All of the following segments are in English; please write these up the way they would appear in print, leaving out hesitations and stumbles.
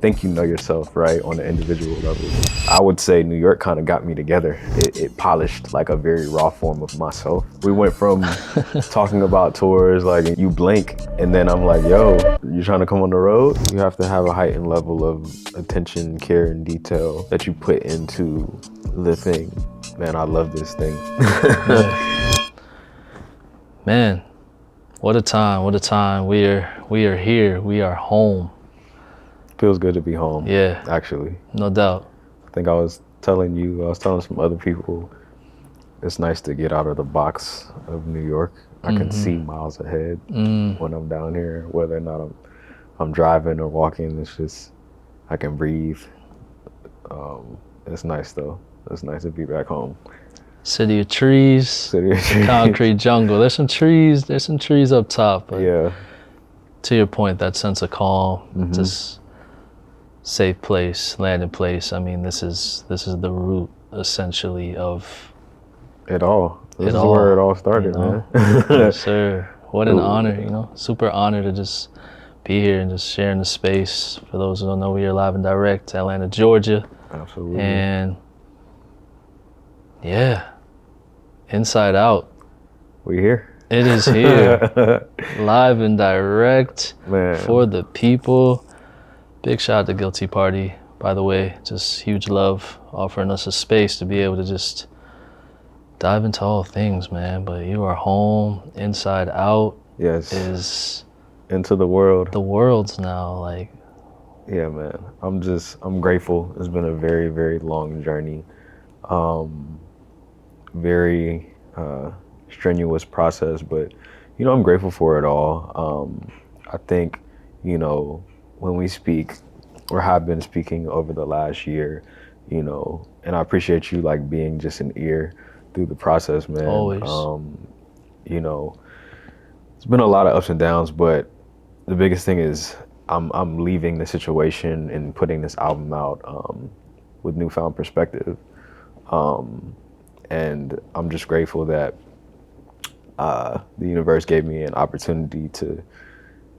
think you know yourself, right, on an individual level. I would say New York kind of got me together. It polished like a very raw form of myself. We went from talking about tours, like you blink, and then I'm like, yo, you trying to come on the road? You have to have a heightened level of attention, care, and detail that you put into the thing. Man, I love this thing. Man, what a time, what a time. We are here, we are home. Feels good to be home. Yeah. Actually. No doubt. I think I was telling some other people, it's nice to get out of the box of New York. I can see miles ahead when I'm down here, whether or not I'm driving or walking. It's just, I can breathe. It's nice though. It's nice to be back home. City of trees, concrete jungle. There's some trees up top. But yeah. To your point, that sense of calm, just safe place, landing place. I mean, this is the root essentially of it all. This is where it all started, man. Yes, sir. What an honor, super honor to just be here and just sharing the space. For those who don't know, we are live and direct, Atlanta, Georgia. Absolutely. And yeah, inside out. We here. It is here. Live and direct, man, for the people. Big shout out to Guilty Party, by the way. Just huge love, offering us a space to be able to just dive into all things, man. But you are home, inside out. Yes. Is into the world. The world's now, like. Yeah, man. I'm grateful. It's been a very, very long journey. Very strenuous process, but I'm grateful for it all. I think, when we speak or have been speaking over the last year, and I appreciate you like being just an ear through the process, man. Always. It's been a lot of ups and downs, but the biggest thing is I'm leaving the situation and putting this album out with newfound perspective. And I'm just grateful that the universe gave me an opportunity to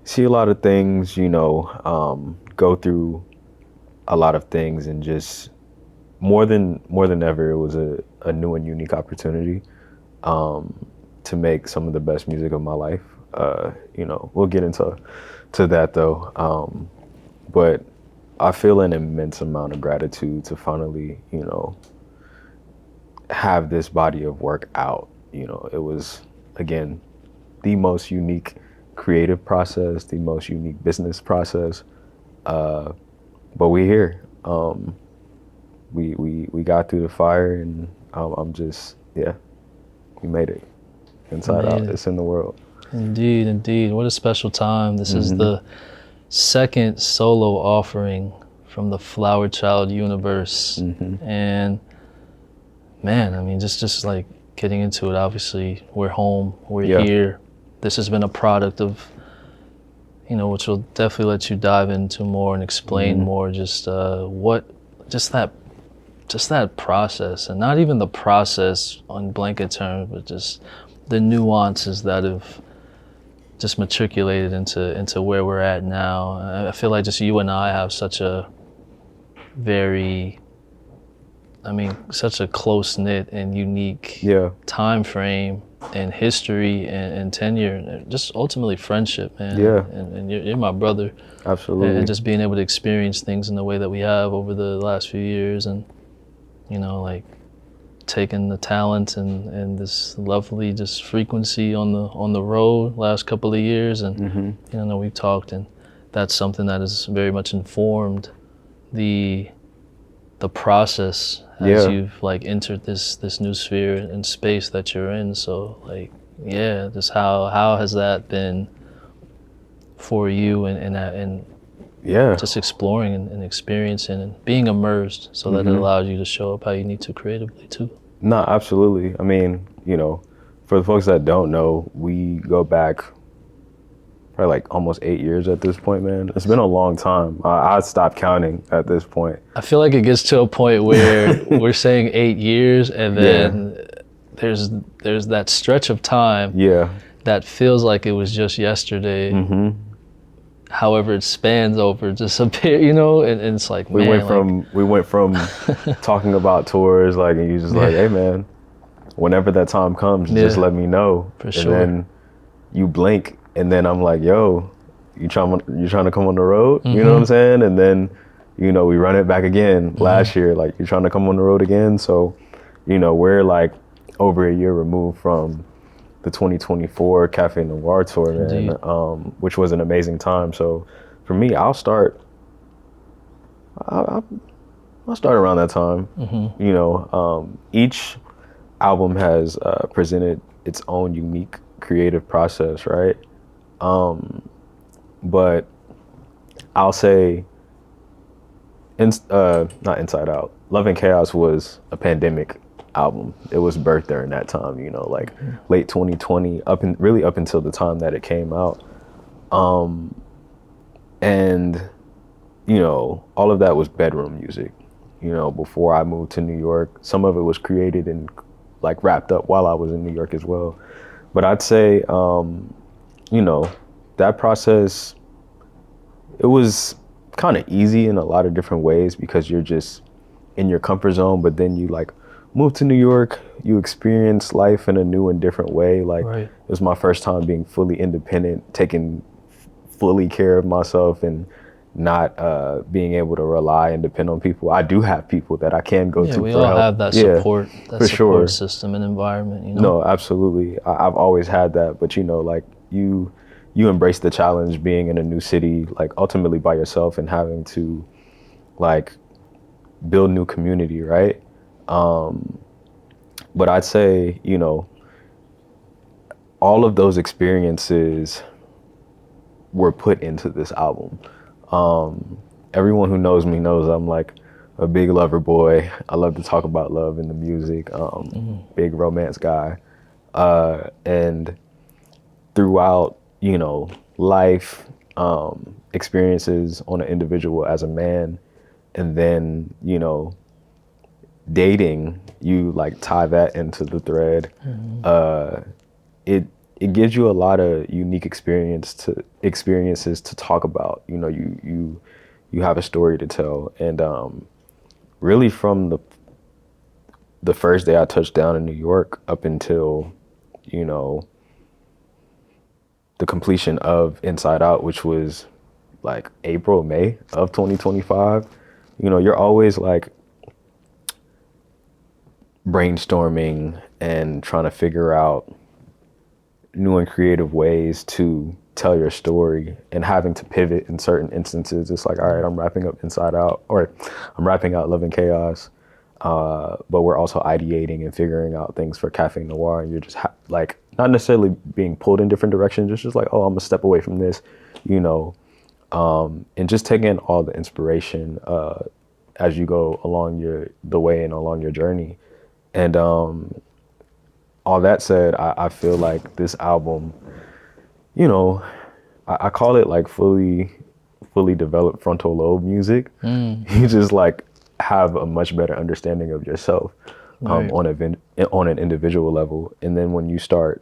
see a lot of things, go through a lot of things, and just more than ever, it was a new and unique opportunity to make some of the best music of my life. We'll get into that though. But I feel an immense amount of gratitude to finally, have this body of work out. It was, again, the most unique creative process, the most unique business process. But we're here. We got through the fire, and I'm just, we made it inside out. It's in the world. Indeed. What a special time. This is the second solo offering from the Flwr Chyld universe. And man, I mean, just like getting into it, obviously we're home, we're here. This has been a product of, which will definitely let you dive into more and explain more, just that process, and not even the process on blanket terms, but just the nuances that have just matriculated into where we're at now. I feel like just you and I have such a such a close-knit and unique time frame and history and tenure, and just ultimately friendship, man. And you're my brother. Absolutely. And just being able to experience things in the way that we have over the last few years, and like taking the talent and this lovely just frequency on the road last couple of years, and we've talked, and that's something that has very much informed the process as you've like entered this new sphere and space that you're in. So like, just how has that been for you, and just exploring and experiencing and being immersed, so that it allows you to show up how you need to creatively too. No, absolutely. I mean, for the folks that don't know, we go back probably like almost 8 years at this point, man. It's been a long time. I stopped counting at this point. I feel like it gets to a point where we're saying 8 years, and then there's that stretch of time that feels like it was just yesterday. however it spans over disappear, you know, and it's like, We man, went like, from talking about tours, like, and you just like, hey man, whenever that time comes, just yeah, let me know. for And sure. then you blink, and then I'm like, yo, you trying to come on the road? You know what I'm saying? And then, you know, we run it back again last year, like, you trying to come on the road again? So, you know, we're like over a year removed from the 2024 Cafe Noir tour, man, Indeed. which was an amazing time. So for me, I'll start around that time. You know, each album has presented its own unique creative process, right? But I'll say, not Inside Out. Love and Chaos was a pandemic album. It was birthed during that time, you know, like late 2020, really up until the time that it came out. And you know, all of that was bedroom music. You know, before I moved to New York, some of it was created and like wrapped up while I was in New York as well. But I'd say, you know, that process, it was kind of easy in a lot of different ways because you're just in your comfort zone, but then you like move to New York, you experience life in a new and different way. Like Right. it was my first time being fully independent, taking fully care of myself and not being able to rely and depend on people. I do have people that I can go Yeah, to we for all help. have that Yeah, support, for sure. system and environment, you know? No, absolutely. I've always had that, but you know, like you embrace the challenge being in a new city, like ultimately by yourself and having to like build new community, right? But I'd say, you know, all of those experiences were put into this album. Everyone who knows me knows I'm like a big lover boy. I love to talk about love in the music. Big romance guy. And throughout, you know, life, experiences on an individual as a man, and then, you know, dating, you like tie that into the thread. It gives you a lot of unique experiences to talk about. You know, you have a story to tell, and really from the first day I touched down in New York up until, you know, the completion of Inside Out, which was like April, May of 2025. You know, you're always like brainstorming and trying to figure out new and creative ways to tell your story and having to pivot in certain instances. It's like, all right, I'm wrapping up Inside Out, or I'm wrapping out Love and Chaos, but we're also ideating and figuring out things for Cafe Noir, and you're just like not necessarily being pulled in different directions. It's just like, oh, I'm gonna step away from this, you know, and just taking in all the inspiration as you go along the way and along your journey. And all that said, I feel like this album, you know, I call it like fully developed frontal lobe music. You just like have a much better understanding of yourself Right. on an individual level. And then when you start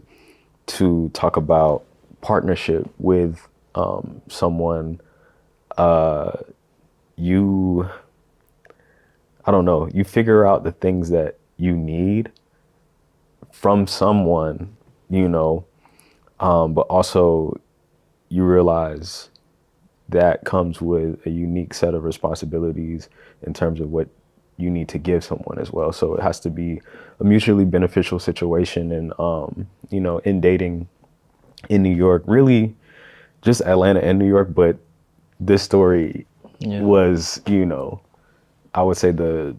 to talk about partnership with someone, you, I don't know, you figure out the things that you need from someone, you know, but also you realize that comes with a unique set of responsibilities in terms of what you need to give someone as well. So it has to be a mutually beneficial situation. And, you know, in dating in New York, really just Atlanta and New York, but this story Yeah. was, you know, I would say the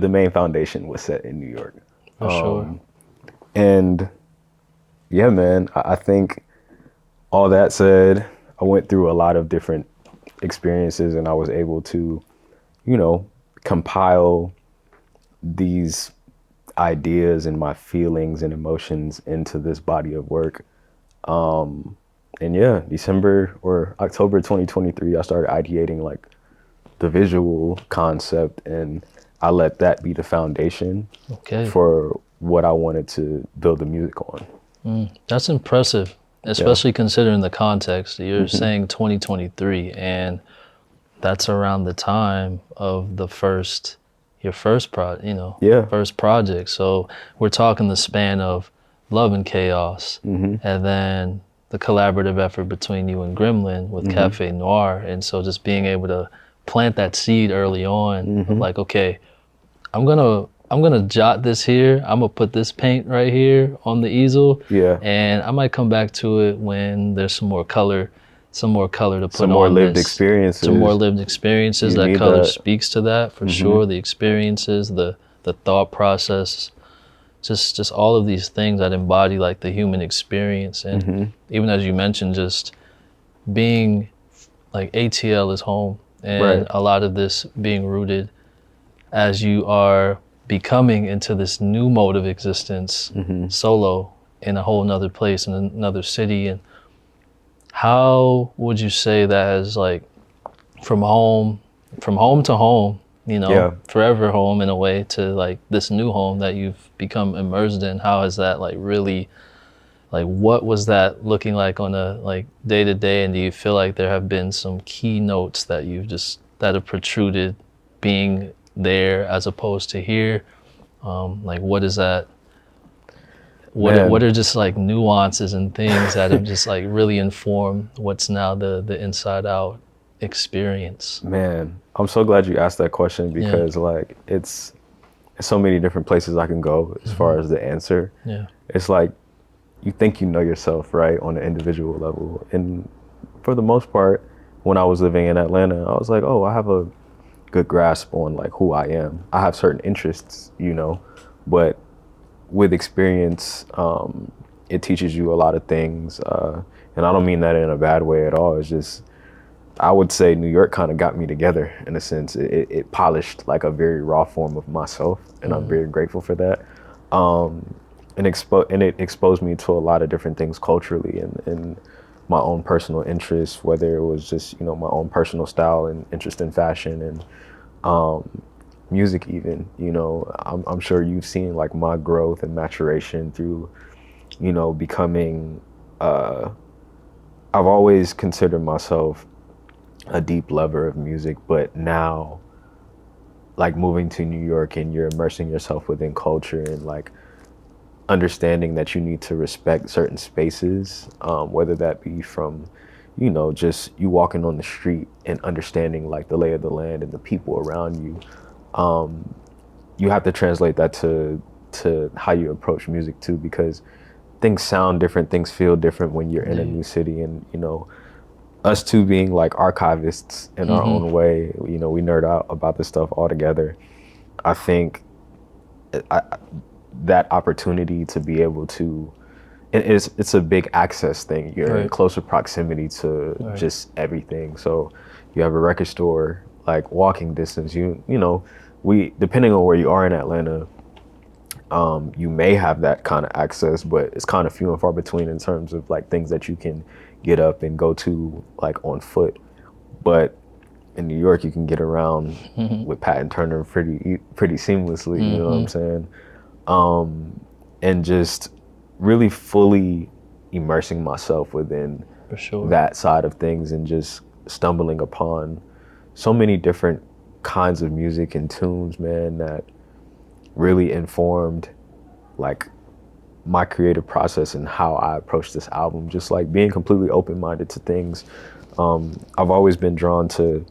main foundation was set in New York. For sure. And yeah, man, I think all that said, I went through a lot of different experiences and I was able to, you know, compile these ideas and my feelings and emotions into this body of work. And yeah, December or October 2023, I started ideating like the visual concept, and I let that be the foundation Okay. for what I wanted to build the music on. That's impressive. especially considering the context. You're saying 2023, and that's around the time of your first Yeah. first project. So we're talking the span of Love and Chaos, and then the collaborative effort between you and Gremlin with Cafe Noir. And so just being able to plant that seed early on of like, okay, I'm gonna jot this here. I'm gonna put this paint right here on the easel. Yeah. And I might come back to it when there's some more color to put Some more on lived this. experiences. Some more lived experiences. You That need color that. speaks to that for sure. The experiences, the thought process, just all of these things that embody like the human experience. And even as you mentioned, just being like ATL is home, and Right. a lot of this being rooted as you are becoming into this new mode of existence solo in a whole nother place, in another city. And how would you say that has like from home to home, Yeah. forever home in a way, to like this new home that you've become immersed in? How has that like really, like what was that looking like on a like day to day? And do you feel like there have been some key notes that that have protruded being there as opposed to here? Like what is that? What are just like nuances and things that have just like really informed what's now the inside out experience? Man, I'm so glad you asked that question because like it's so many different places I can go as far as the answer. Yeah. It's like you think you know yourself, right, on an individual level. And for the most part, when I was living in Atlanta, I was like, oh, I have a good grasp on like who I am. I have certain interests, but with experience, it teaches you a lot of things. And I don't mean that in a bad way at all. It's just, I would say New York kind of got me together in a sense. It polished like a very raw form of myself, and I'm very grateful for that. And it exposed me to a lot of different things culturally and my own personal interests, whether it was just, my own personal style and interest in fashion and music even. I'm sure you've seen like my growth and maturation through, becoming, I've always considered myself a deep lover of music, but now like moving to New York and you're immersing yourself within culture and like understanding that you need to respect certain spaces, whether that be from, just you walking on the street and understanding like the lay of the land and the people around you. You have to translate that to how you approach music too, because things sound different, things feel different when you're in a new city. And, us two being like archivists in our own way, we nerd out about this stuff all together. I think that opportunity to be able to, it's a big access thing. You're in closer proximity to just everything. So you have a record store, like walking distance, we, depending on where you are in Atlanta, you may have that kind of access, but it's kind of few and far between in terms of like things that you can get up and go to like on foot. But in New York, you can get around with Pat and Turner pretty seamlessly, you know what I'm saying? And just really fully immersing myself within that side of things and just stumbling upon so many different kinds of music and tunes, man, that really informed like my creative process and how I approach this album. Just like being completely open-minded to things. I've always been drawn to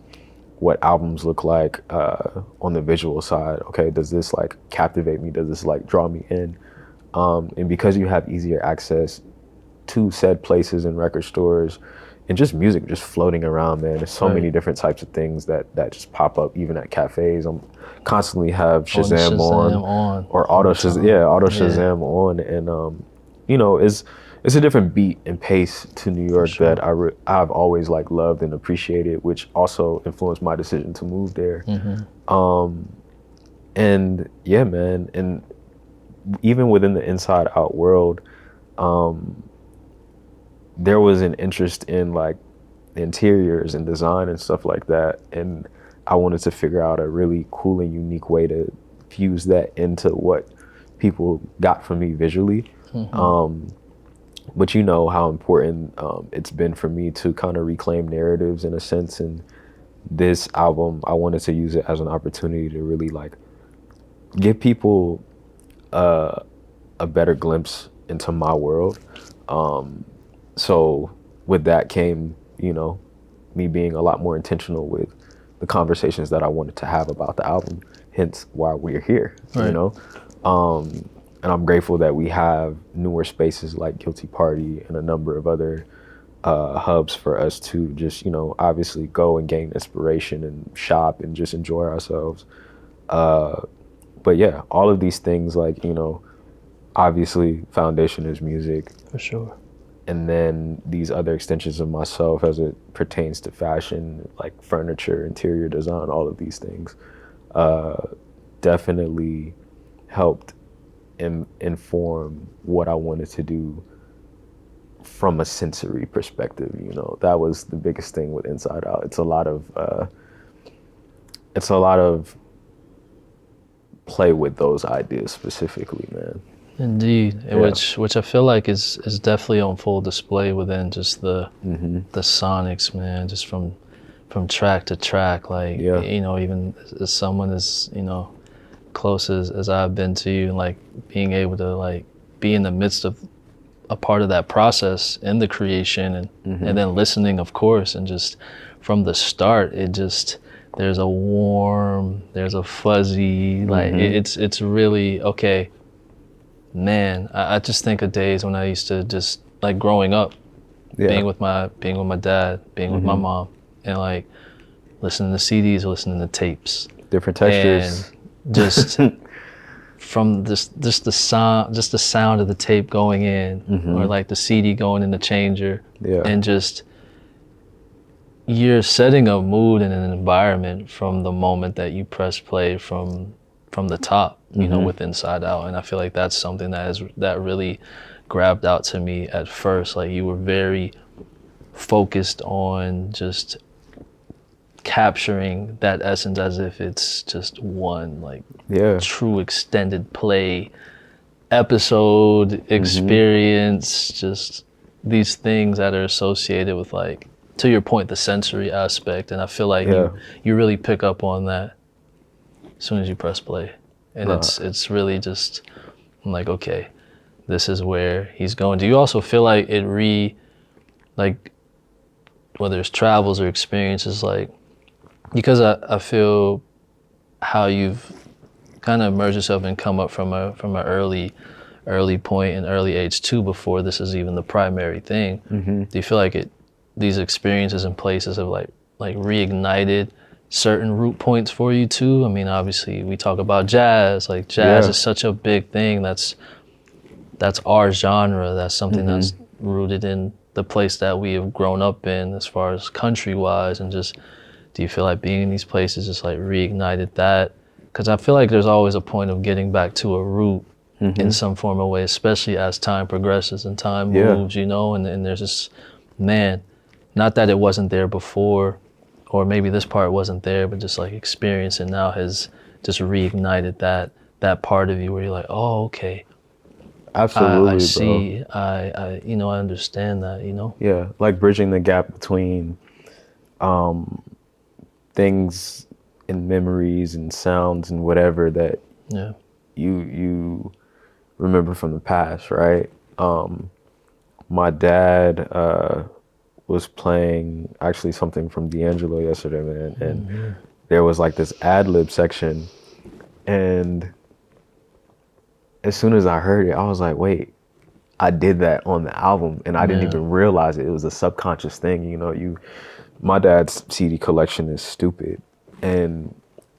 what albums look like on the visual side. Okay, does this like captivate me? Does this like draw me in? And because you have easier access to said places and record stores and just music just floating around, man, there's so many different types of things that just pop up even at cafes. I'm constantly have Shazam on or auto Shazam on, and it's a different beat and pace to New York that I've always like loved and appreciated, which also influenced my decision to move there. And yeah, man, and even within the inside out world, there was an interest in like interiors and design and stuff like that, and I wanted to figure out a really cool and unique way to fuse that into what people got from me visually. But you know how important it's been for me to kind of reclaim narratives in a sense. And this album, I wanted to use it as an opportunity to really like give people a better glimpse into my world. So with that came, you know, me being a lot more intentional with the conversations that I wanted to have about the album, hence why we're here, you Right. know? And I'm grateful that we have newer spaces like Guilty Party and a number of other hubs for us to just, you know, obviously go and gain inspiration and shop and just enjoy ourselves. But yeah, all of these things, like, you know, obviously foundation is music, For sure. and then these other extensions of myself as it pertains to fashion, like furniture, interior design, all of these things definitely helped inform what I wanted to do from a sensory perspective. You know, that was the biggest thing with Inside Out. It's a lot of play with those ideas specifically, man. Indeed, Yeah. which I feel like is definitely on full display within just the sonics, man. Just from track to track, like Yeah. you know, even as someone as you know close as I've been to you, and like being able to like be in the midst of a part of that process in the creation, and then listening, of course, and just from the start, it just there's a warm, there's a fuzzy, like it's really okay. Man, I just think of days when I used to just like growing up, Yeah. being with my dad, being with my mom, and like listening to CDs, listening to tapes, Different textures. and just from just the sound of the tape going in, or like the CD going in the changer, Yeah. and just you're setting a mood and an environment from the moment that you press play from the top, you know, with Inside Out. And I feel like that's something that really grabbed out to me at first. Like you were very focused on just capturing that essence as if it's just one like Yeah. true extended play episode experience, just these things that are associated with, like, to your point, the sensory aspect. And I feel like Yeah. you really pick up on that as soon as you press play. And it's really just, I'm like, okay, this is where he's going. Do you also feel like like whether it's travels or experiences, like, because I feel how you've kind of immersed yourself and come up from a early point and early age too, before this is even the primary thing. Do you feel like these experiences and places have like reignited certain root points for you too? I mean, obviously we talk about jazz, like jazz Yeah. is such a big thing. That's our genre. That's something that's rooted in the place that we have grown up in as far as country wise. And just, do you feel like being in these places just like reignited that? Because I feel like there's always a point of getting back to a root in some form of way, especially as time progresses and time moves, you know, and there's this, man, not that it wasn't there before, or maybe this part wasn't there, but just like experiencing now has just reignited that part of you where you're like, oh, okay, Absolutely, I bro. see, I you know, I understand that, you know? Yeah, like bridging the gap between things and memories and sounds and whatever that Yeah. you remember from the past, right? My dad was playing actually something from D'Angelo yesterday, man, and there was like this ad lib section, and as soon as I heard it, I was like, wait, I did that on the album, and I didn't Yeah. even realize it. It was a subconscious thing, you know. My dad's CD collection is stupid, and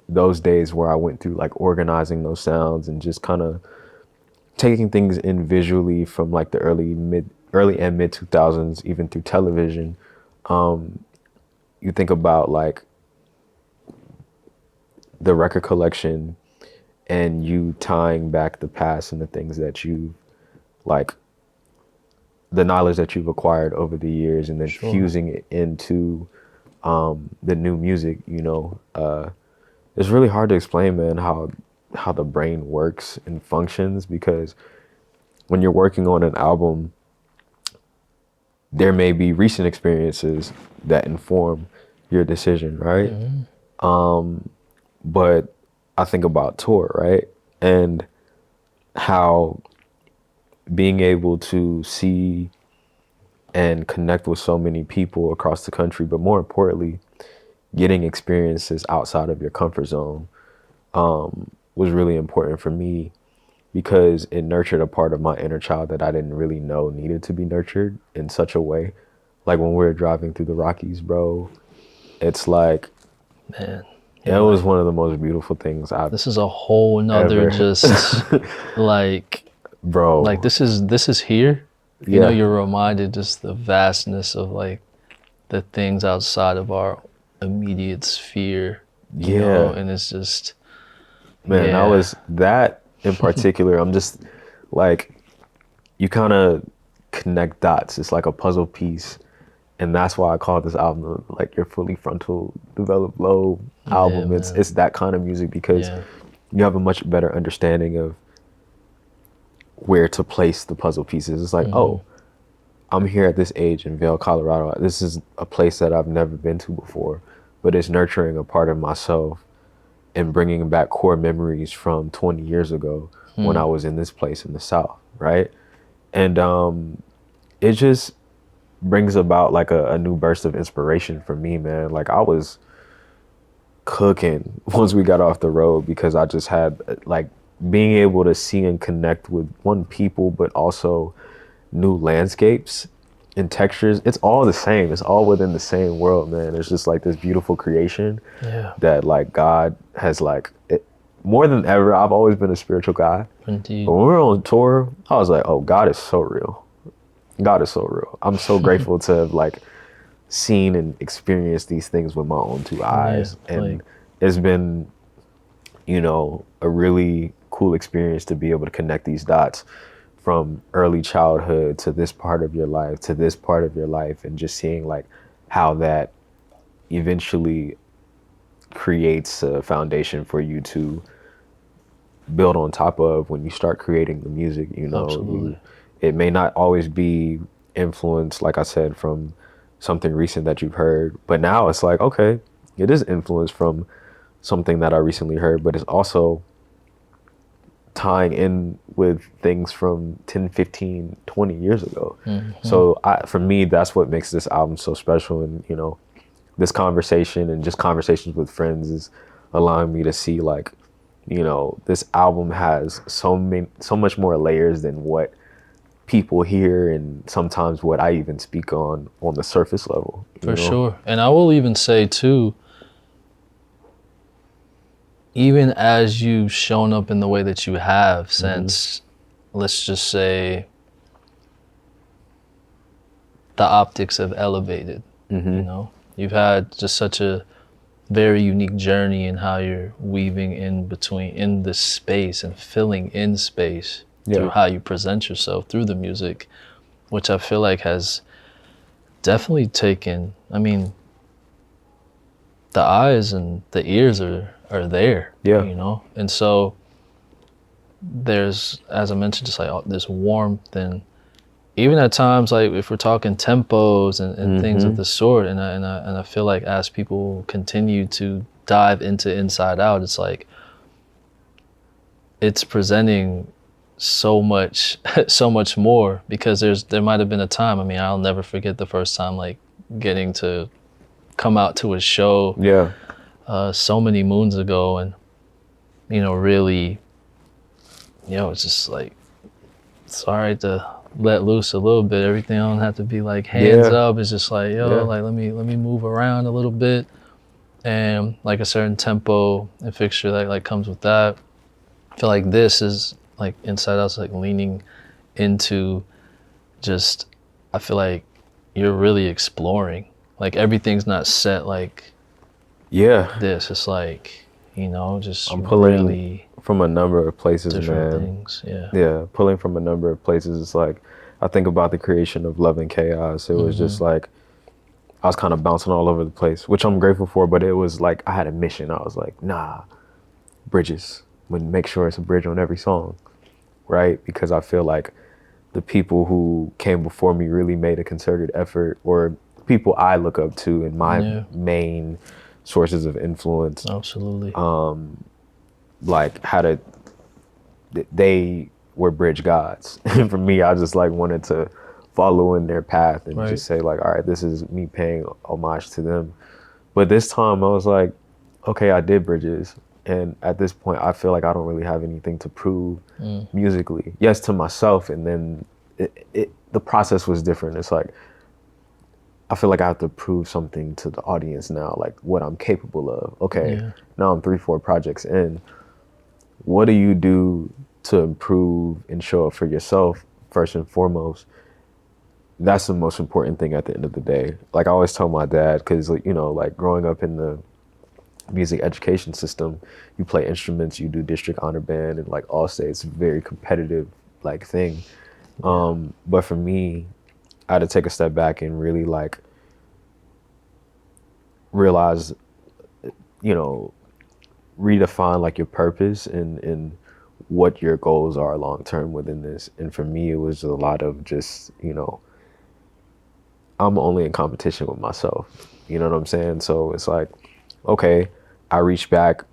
those days where I went through like organizing those sounds and just kind of taking things in visually from like the early and mid 2000s, even through television. You think about like the record collection and you tying back the past and the things that you like, the knowledge that you've acquired over the years, and then fusing it into the new music, you know. It's really hard to explain, man, how the brain works and functions, because when you're working on an album, there may be recent experiences that inform your decision, right? But I think about tour, right? And how being able to see and connect with so many people across the country, but more importantly, getting experiences outside of your comfort zone was really important for me because it nurtured a part of my inner child that I didn't really know needed to be nurtured in such a way. Like when we were driving through the Rockies, bro, it's like, Man, it was one of the most beautiful things I've this is a whole nother ever. just like Bro. like this is here. You Yeah. know, you're reminded just the vastness of like the things outside of our immediate sphere. You know, and it's just Man, yeah. that was that in particular. I'm just like, you kind of connect dots. It's like a puzzle piece. And that's why I call this album like your fully frontal developed lobe album. man. It's that kind of music because Yeah. you have a much better understanding of where to place the puzzle pieces. It's like, oh, I'm here at this age in Vail, Colorado. This is a place that I've never been to before, but it's nurturing a part of myself and bringing back core memories from 20 years ago when I was in this place in the South, right? And it just brings about like a new burst of inspiration for me, man. Like I was cooking once we got off the road because I just had like being able to see and connect with one people, but also new landscapes and textures. It's all the same. It's all within the same world, man. It's just like this beautiful creation that like God has like it, more than ever. I've always been a spiritual guy. Indeed. But when we were on tour, I was like, oh, God is so real. God is so real. I'm so grateful to have like seen and experienced these things with my own two eyes. And like, it's been, you know, a really cool experience to be able to connect these dots from early childhood to this part of your life, to this part of your life, and just seeing like how that eventually creates a foundation for you to build on top of when you start creating the music. You know, it may not always be influenced, like I said, from something recent that you've heard, but now it's like, okay, it is influenced from something that I recently heard, but it's also tying in with things from 10, 15, 20 years ago. So for me, that's what makes this album so special. And, you know, this conversation and just conversations with friends is allowing me to see like, you know, this album has so much more layers than what people hear and sometimes what I even speak on the surface level. For sure. And I will even say too, even as you've shown up in the way that you have since, let's just say, the optics have elevated, you know, you've had just such a very unique journey in how you're weaving in this space and filling in space through how you present yourself through the music, which I feel like has definitely taken, I mean, the eyes and the ears are there, you know? And so there's, as I mentioned, just like this warmth, and even at times, like if we're talking tempos and things of the sort, and I feel like as people continue to dive into Inside Out, it's like, it's presenting so much more, because there might have been a time, I mean, I'll never forget the first time like getting to come out to a show so many moons ago, and you know, really, you know, it's just like, it's all right to let loose a little bit. Everything don't have to be like hands up. It's just like, yo, like let me move around a little bit, and like a certain tempo and fixture that like comes with that. I feel like this is like Inside Out's like leaning into just, I feel like you're really exploring. Like everything's not set like this. It's like, you know, just I'm pulling really from a number of places, different man. Things. Pulling from a number of places. It's like, I think about the creation of Love and Chaos. It was just like, I was kind of bouncing all over the place, which I'm grateful for, but it was like, I had a mission. I was like, nah, bridges. Make sure it's a bridge on every song, right? Because I feel like the people who came before me really made a concerted effort, or people I look up to and my Yeah. main sources of influence, Absolutely. like how to, they were bridge gods. And for me, I just like wanted to follow in their path and Right. just say like, all right, this is me paying homage to them. But this time I was like, okay, I did bridges. And at this point, I feel like I don't really have anything to prove musically. Yes, to myself. And then the process was different. It's like, I feel like I have to prove something to the audience now, like what I'm capable of. Okay, Yeah. now I'm 3-4 projects in. What do you do to improve and show up for yourself first and foremost? That's the most important thing at the end of the day. Like I always tell my dad, because you know, like growing up in the music education system, you play instruments, you do district honor band, and like all states, very competitive like thing. But for me, I had to take a step back and really like realize, you know, redefine like your purpose and what your goals are long term within this. And for me, it was a lot of just, you know, I'm only in competition with myself. You know what I'm saying? So it's like, okay, I reach back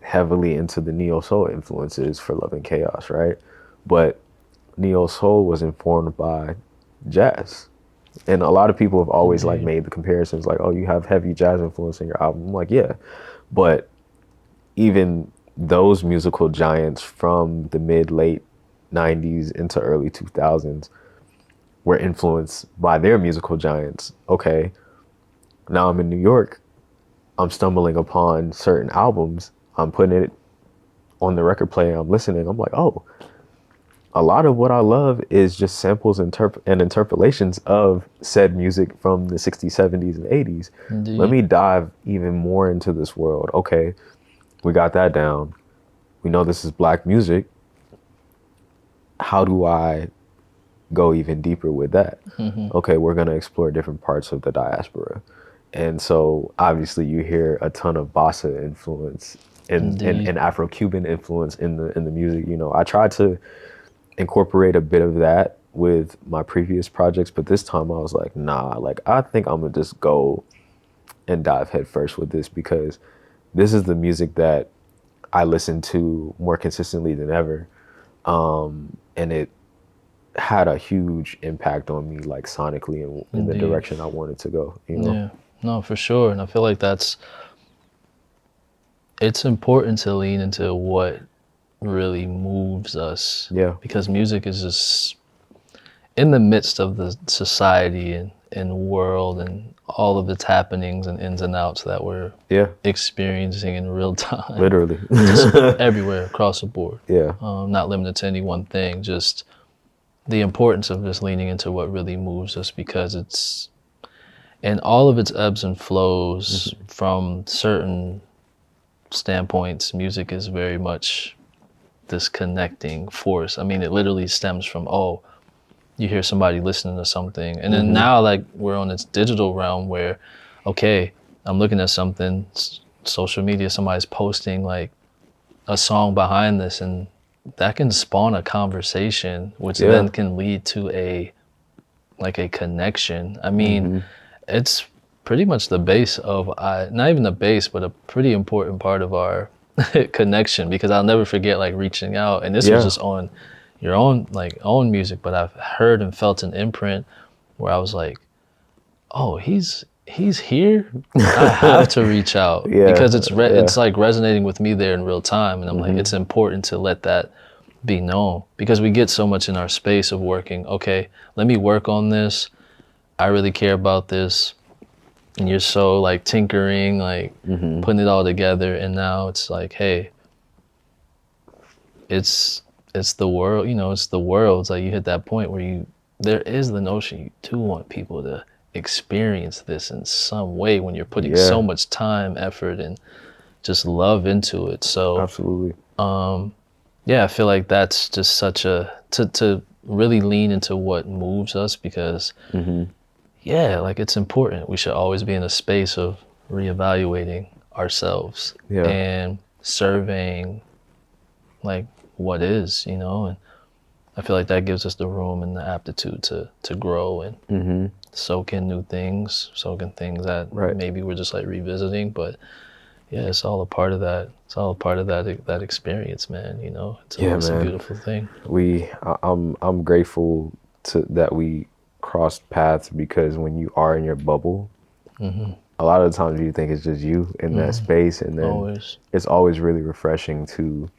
heavily into the neo soul influences for Love and Chaos, right? But neo soul was informed by jazz. And a lot of people have always like Indeed. made the comparisons like, oh, you have heavy jazz influence in your album. I'm like, yeah. But even those musical giants from the mid late 90s into early 2000s were influenced by their musical giants. Okay, now I'm in New York, I'm stumbling upon certain albums, I'm putting it on the record player, I'm listening, I'm like, oh, a lot of what I love is just samples and interpolations of said music from the 60s, 70s, and 80s. Let Indeed. me dive even more into this world. Okay, we got that down. We know this is black music. How do I go even deeper with that? Okay, we're going to explore different parts of the diaspora. And so obviously you hear a ton of bossa influence Indeed. and Afro-Cuban influence in the music. You know, I tried to incorporate a bit of that with my previous projects, but this time I was like, nah, like I think I'm gonna just go and dive headfirst with this, because this is the music that I listen to more consistently than ever. And it had a huge impact on me, like sonically, in the Indeed. direction I wanted to go, you know? Yeah. No, for sure. And I feel like it's important to lean into what really moves us, Yeah. because music is just in the midst of the society and world and all of its happenings and ins and outs that we're Yeah. experiencing in real time. Literally. Just everywhere across the board. Yeah. Not limited to any one thing, just the importance of just leaning into what really moves us, because it's, and all of its ebbs and flows from certain standpoints, music is very much this connecting force. I mean, it literally stems from, oh, you hear somebody listening to something. And then now, like, we're on this digital realm where, okay, I'm looking at something, social media, somebody's posting like a song behind this, and that can spawn a conversation, which Yeah. then can lead to a connection. I mean, it's pretty much the base of, not even the base, but a pretty important part of our connection, because I'll never forget like reaching out, and this was Yeah. just on your own own music, but I've heard and felt an imprint where I was like, oh, he's here. I have to reach out, Yeah. because it's Yeah. it's like resonating with me there in real time, and I'm like, it's important to let that be known, because we get so much in our space of working. Okay, let me work on this. I really care about this. And you're so like tinkering, like putting it all together. And now it's like, hey, it's the world, it's the world. It's like you hit that point where there is the notion you do want people to experience this in some way when you're putting Yeah. so much time, effort, and just love into it. So Absolutely. yeah, I feel like that's just such to really lean into what moves us, because yeah, like it's important. We should always be in a space of reevaluating ourselves and surveying like what is, and I feel like that gives us the room and the aptitude to grow and soak in new things, soak in things that Right. maybe we're just like revisiting. But yeah, it's all a part of that. It's all a part of that experience, man. You know, it's a man. beautiful thing. I'm grateful that we crossed paths, because when you are in your bubble, a lot of the times you think it's just you in that space, and then it's always really refreshing to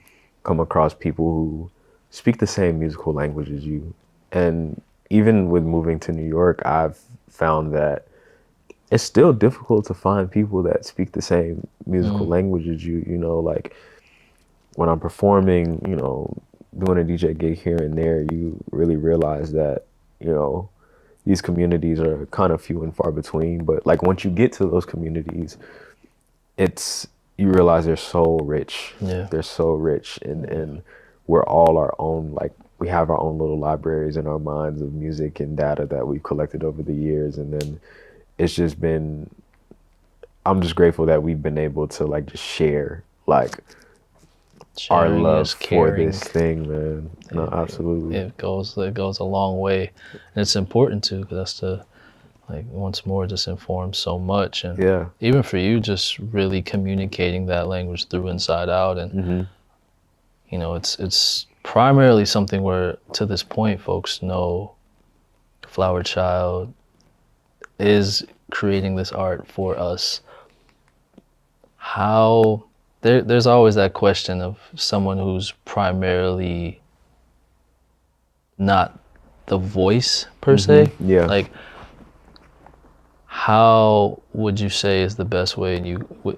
come across people who speak the same musical language as you. And even with moving to New York, I've found that it's still difficult to find people that speak the same musical language as you. You know, like when I'm performing, you know, doing a DJ gig here and there, you really realize that, you know, these communities are kind of few and far between. But like once you get to those communities, you realize they're so rich. Yeah. They're so rich, and we're all our own, like we have our own little libraries in our minds of music and data that we've collected over the years. And then it's just been, I'm just grateful that we've been able to like just share like our Sharing love is for caring. this thing, man. No, absolutely. It goes a long way, and it's important too, because that's the, like, once more, just informs so much. And Yeah. even for you, just really communicating that language through inside out. And you know, it's primarily something where to this point folks know Flwr Chyld is creating this art for us. How there's always that question of someone who's primarily not the voice per se. Yeah. Like, how would you say is the best way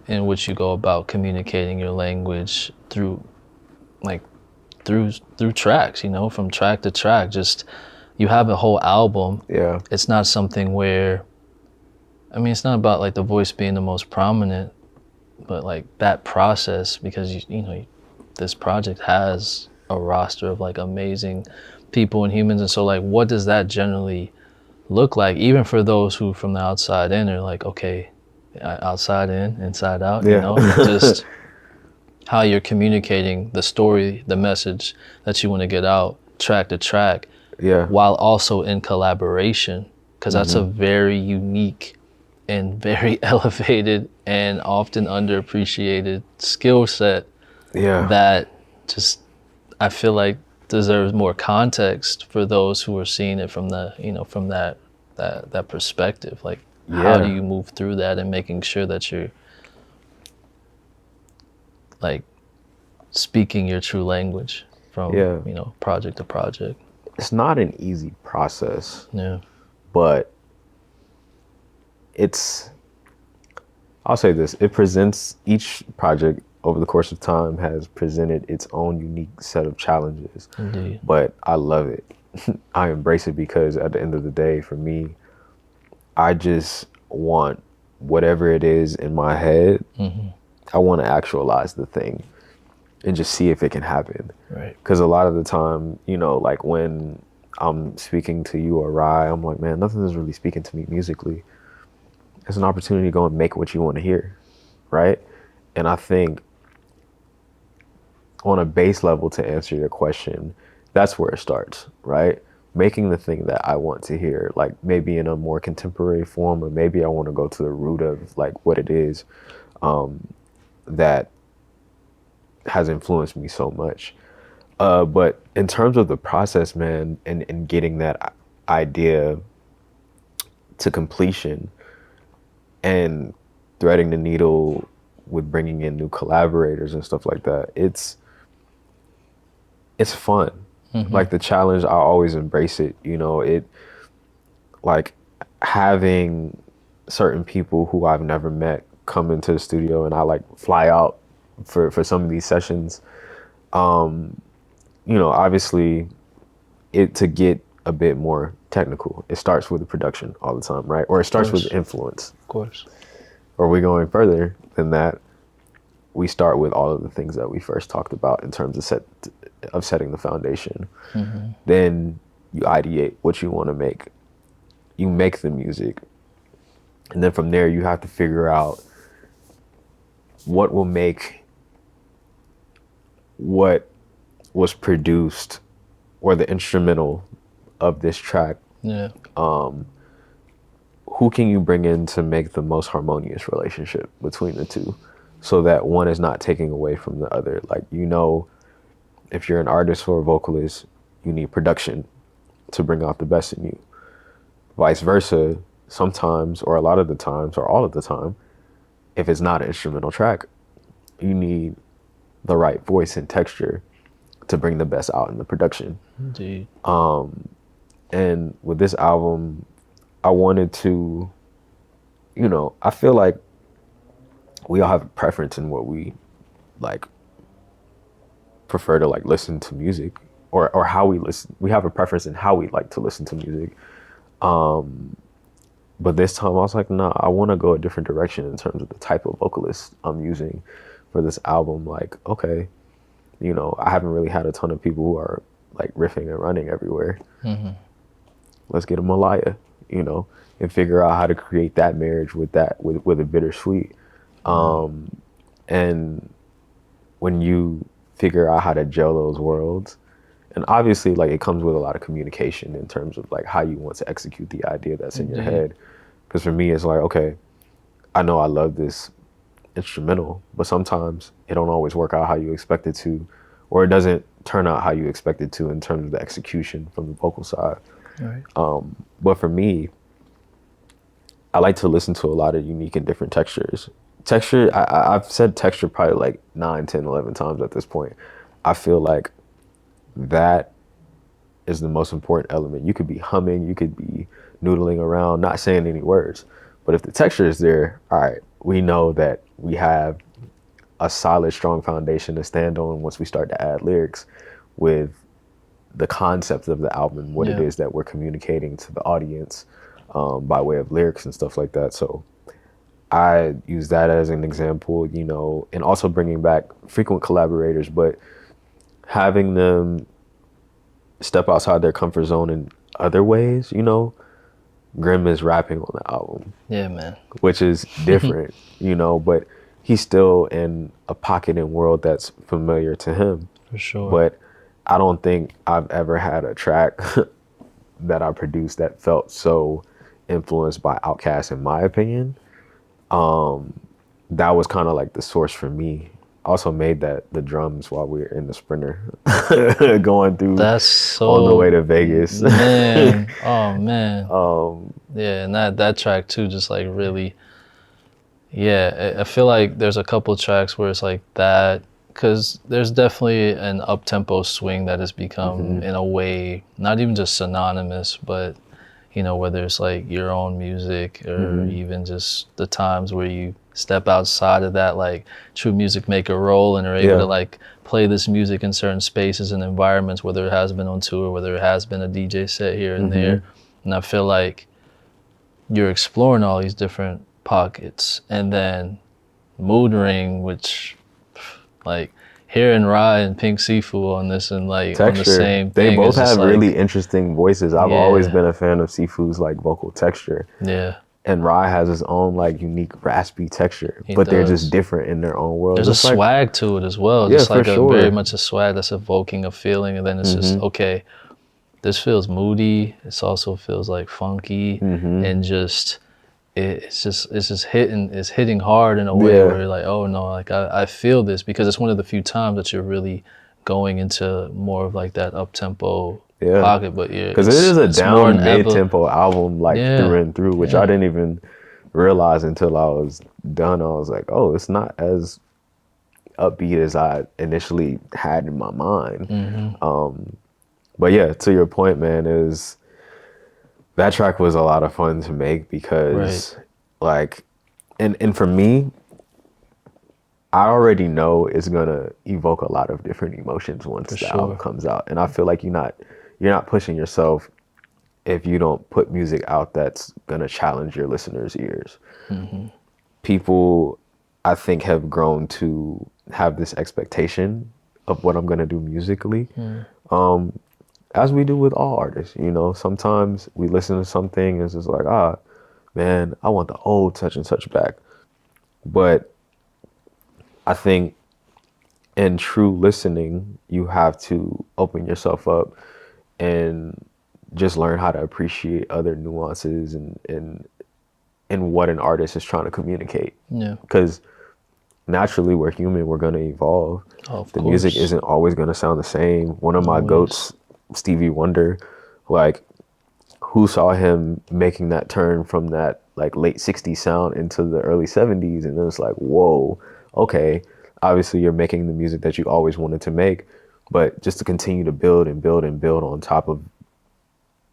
in which you go about communicating your language through tracks, you know, from track to track? Just, you have a whole album. Yeah. It's not something where, I mean, it's not about like the voice being the most prominent, but like that process, because you know, this project has a roster of like amazing people and humans. And so like, what does that generally look like, even for those who from the outside in are like, okay, outside in, inside out, you know, just how you're communicating the story, the message that you want to get out track to track, while also in collaboration, because that's a very unique and very elevated and often underappreciated skill set that just, I feel like, deserves more context for those who are seeing it from the, you know, from that perspective. Like, how do you move through that and making sure that you're like speaking your true language from, you know, project to project? It's not an easy process. Yeah. But I'll say this, it presents, each project over the course of time has presented its own unique set of challenges. Indeed. But I love it. I embrace it, because at the end of the day, for me, I just want whatever it is in my head, I want to actualize the thing and just see if it can happen. Right. Because a lot of the time, you know, like when I'm speaking to you or Rye, I'm like, man, nothing is really speaking to me musically. It's an opportunity to go and make what you want to hear, right? And I think on a base level, to answer your question, that's where it starts, right? Making the thing that I want to hear, like maybe in a more contemporary form, or maybe I want to go to the root of like what it is that has influenced me so much. But in terms of the process, man, and getting that idea to completion and threading the needle with bringing in new collaborators and stuff like that, it's fun. Like the challenge, I always embrace it. You know, it, like having certain people who I've never met come into the studio, and I like fly out for some of these sessions. You know, obviously to get a bit more technical, it starts with the production all the time, right? Or it starts with influence. Of course. Or we going further than that, we start with all of the things that we first talked about in terms of setting the foundation. Then you ideate what you want to make. You make the music. And then from there, you have to figure out what will make what was produced or the instrumental of this track, Yeah. who can you bring in to make the most harmonious relationship between the two, so that one is not taking away from the other? Like, if you're an artist or a vocalist, you need production to bring out the best in you. Vice versa, sometimes, or a lot of the times, or all of the time, if it's not an instrumental track, you need the right voice and texture to bring the best out in the production. Indeed. And with this album, I wanted to, I feel like we all have a preference in what we like prefer to like listen to music, or how we listen. We have a preference in how we like to listen to music. But this time I was like, nah, I want to go a different direction in terms of the type of vocalist I'm using for this album. Like, okay, I haven't really had a ton of people who are like riffing and running everywhere. Let's get a Malaya, and figure out how to create that marriage with a bittersweet. And when you figure out how to gel those worlds, and obviously like it comes with a lot of communication in terms of like how you want to execute the idea that's in your head. Because for me, it's like, okay, I know I love this instrumental, but sometimes it don't always work out how you expect it to, or it doesn't turn out how you expect it to in terms of the execution from the vocal side. Right. But for me, I like to listen to a lot of unique and different textures. Texture, I've said texture probably like 9, 10, 11 times at this point. I feel like that is the most important element. You could be humming, you could be noodling around, not saying any words. But if the texture is there, all right, we know that we have a solid, strong foundation to stand on once we start to add lyrics with the concept of the album, what it is that we're communicating to the audience by way of lyrics and stuff like that. So I use that as an example, and also bringing back frequent collaborators, but having them step outside their comfort zone in other ways. Grimm is rapping on the album. Yeah, man. Which is different, but he's still in a pocket and world that's familiar to him. For sure. But I don't think I've ever had a track that I produced that felt so influenced by Outkast, in my opinion. That was kind of like the source for me. Also made the drums while we were in the Sprinter going through on the way to Vegas. Man. Oh man. Yeah, and that track too, just like really, yeah, I feel like there's a couple tracks where it's like that, because there's definitely an up-tempo swing that has become in a way not even just synonymous, but whether it's like your own music or even just the times where you step outside of that, like true music maker role, and are able to like play this music in certain spaces and environments, whether it has been on tour, whether it has been a DJ set here and there. And I feel like you're exploring all these different pockets. And then Mood Ring, which like hearing Rye and Pink Sifu on this and like texture, on the same thing. They both have really interesting voices. I've always been a fan of Sifu's like vocal texture. Yeah. And Rye has his own like unique raspy texture, but they're just different in their own world. There's a swag to it as well. Yeah, just like for sure. Very much a swag that's evoking a feeling, and then it's just, okay, this feels moody. This also feels like funky, and just it's just hitting hard in a way where you're like, oh no, like I feel this, because it's one of the few times that you're really going into more of like that up tempo pocket. But because it is a down mid tempo album, like through and through, which I didn't even realize until I was done. I was like, oh, it's not as upbeat as I initially had in my mind. But yeah, to your point, man, is that track was a lot of fun to make because like, and for me, I already know it's gonna evoke a lot of different emotions once the album comes out. And I feel like you're not pushing yourself if you don't put music out that's gonna challenge your listeners' ears. People, I think, have grown to have this expectation of what I'm gonna do musically. As we do with all artists, sometimes we listen to something and it's just like, man, I want the old such and such back. But I think in true listening, you have to open yourself up and just learn how to appreciate other nuances and what an artist is trying to communicate. Yeah. Because naturally, we're human, we're going to evolve. Oh, of The course. music isn't always going to sound the same. One of my Always. goats, Stevie Wonder, like, who saw him making that turn from that like late 60s sound into the early 70s, and then it's like, whoa, okay, obviously you're making the music that you always wanted to make, but just to continue to build and build and build on top of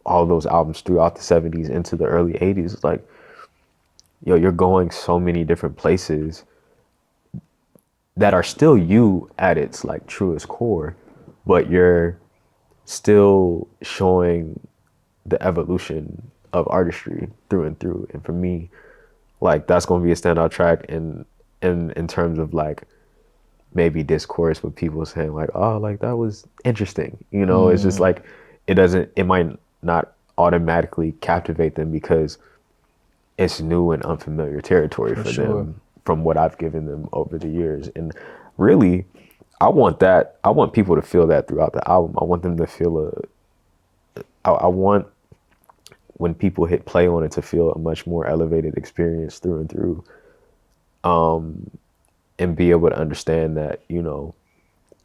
all those albums throughout the 70s into the early 80s, it's like, yo, you're going so many different places that are still you at its like truest core, but you're still showing the evolution of artistry through and through. And for me, like, that's going to be a standout track in terms of like maybe discourse with people saying like, oh, like that was interesting, you know. It's just like, it might not automatically captivate them because it's new and unfamiliar territory for sure. them from what I've given them over the years. And really, I want people to feel that throughout the album. I want them to feel I want when people hit play on it to feel a much more elevated experience through and through, and be able to understand that, you know,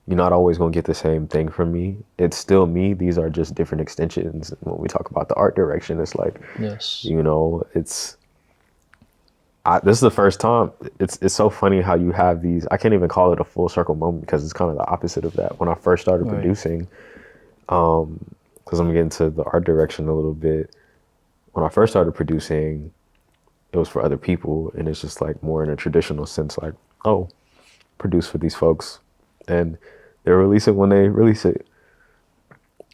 you're not always going to get the same thing from me. It's still me. These are just different extensions. And when we talk about the art direction, it's like, Yes. you know, this is the first time. It's so funny how you have these. I can't even call it a full circle moment because it's kind of the opposite of that. When I first started Right. producing, because I'm getting to the art direction a little bit. When I first started producing, it was for other people, and it's just like more in a traditional sense, like, oh, produce for these folks, and they release it when they release it.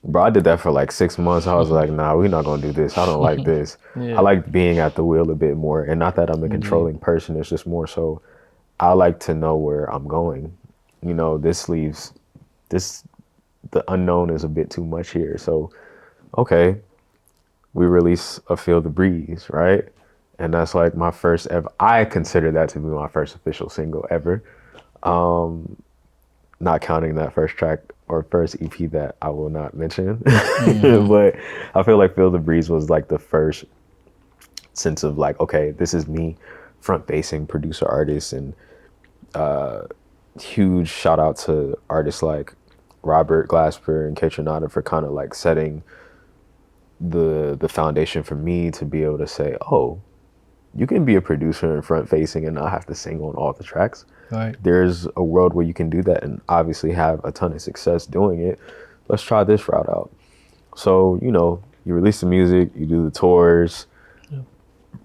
Bro, I did that for like 6 months. I was like, nah, we're not gonna do this. I don't like this. Yeah. I like being at the wheel a bit more, and not that I'm a controlling person. It's just more so I like to know where I'm going. You know, the unknown is a bit too much here. So, okay, we release a Feel the Breeze, right? And that's like my first ever, I consider that to be my first official single ever. Not counting that first track or first EP that I will not mention. But I feel like Feel the Breeze was like the first sense of like, okay, this is me front facing producer artist. And huge shout out to artists like Robert Glasper and Ketronada for kind of like setting the foundation for me to be able to say, oh, you can be a producer and front facing and not have to sing on all the tracks. Right. There's a world where you can do that and obviously have a ton of success doing it. Let's try this route out. So, you know, you release the music, you do the tours,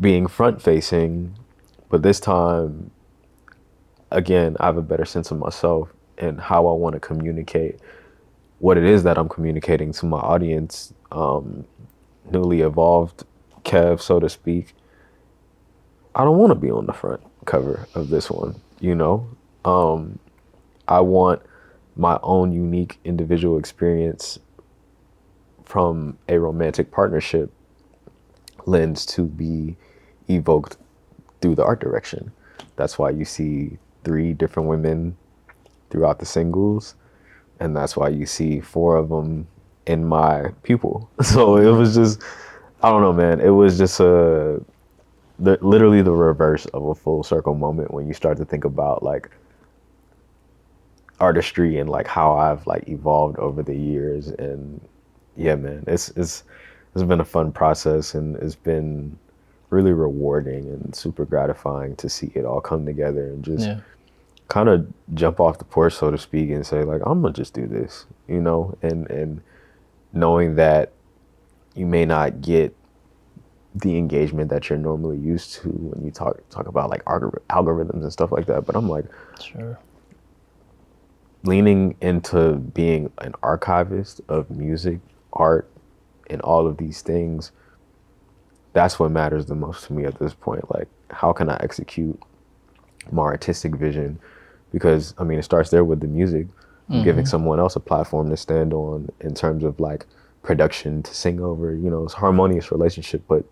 being front facing, but this time, again, I have a better sense of myself and how I want to communicate what it is that I'm communicating to my audience. Newly evolved Kev, so to speak. I don't want to be on the front cover of this one, you know? I want my own unique individual experience from a romantic partnership lens to be evoked through the art direction. That's why you see 3 different women throughout the singles, and that's why you see 4 of them in my pupil. So it was just, I don't know, man. It was just literally the reverse of a full circle moment when you start to think about like artistry and like how I've like evolved over the years. And yeah, man, it's been a fun process, and it's been really rewarding and super gratifying to see it all come together and just kind of jump off the porch, so to speak, and say like, I'm gonna just do this, you know, and knowing that you may not get the engagement that you're normally used to when you talk about like algorithms and stuff like that. But I'm like, Sure. leaning into being an archivist of music, art, and all of these things, that's what matters the most to me at this point. Like, how can I execute my artistic vision? Because I mean, it starts there with the music. I'm giving someone else a platform to stand on in terms of like production to sing over, you know, it's a harmonious relationship. But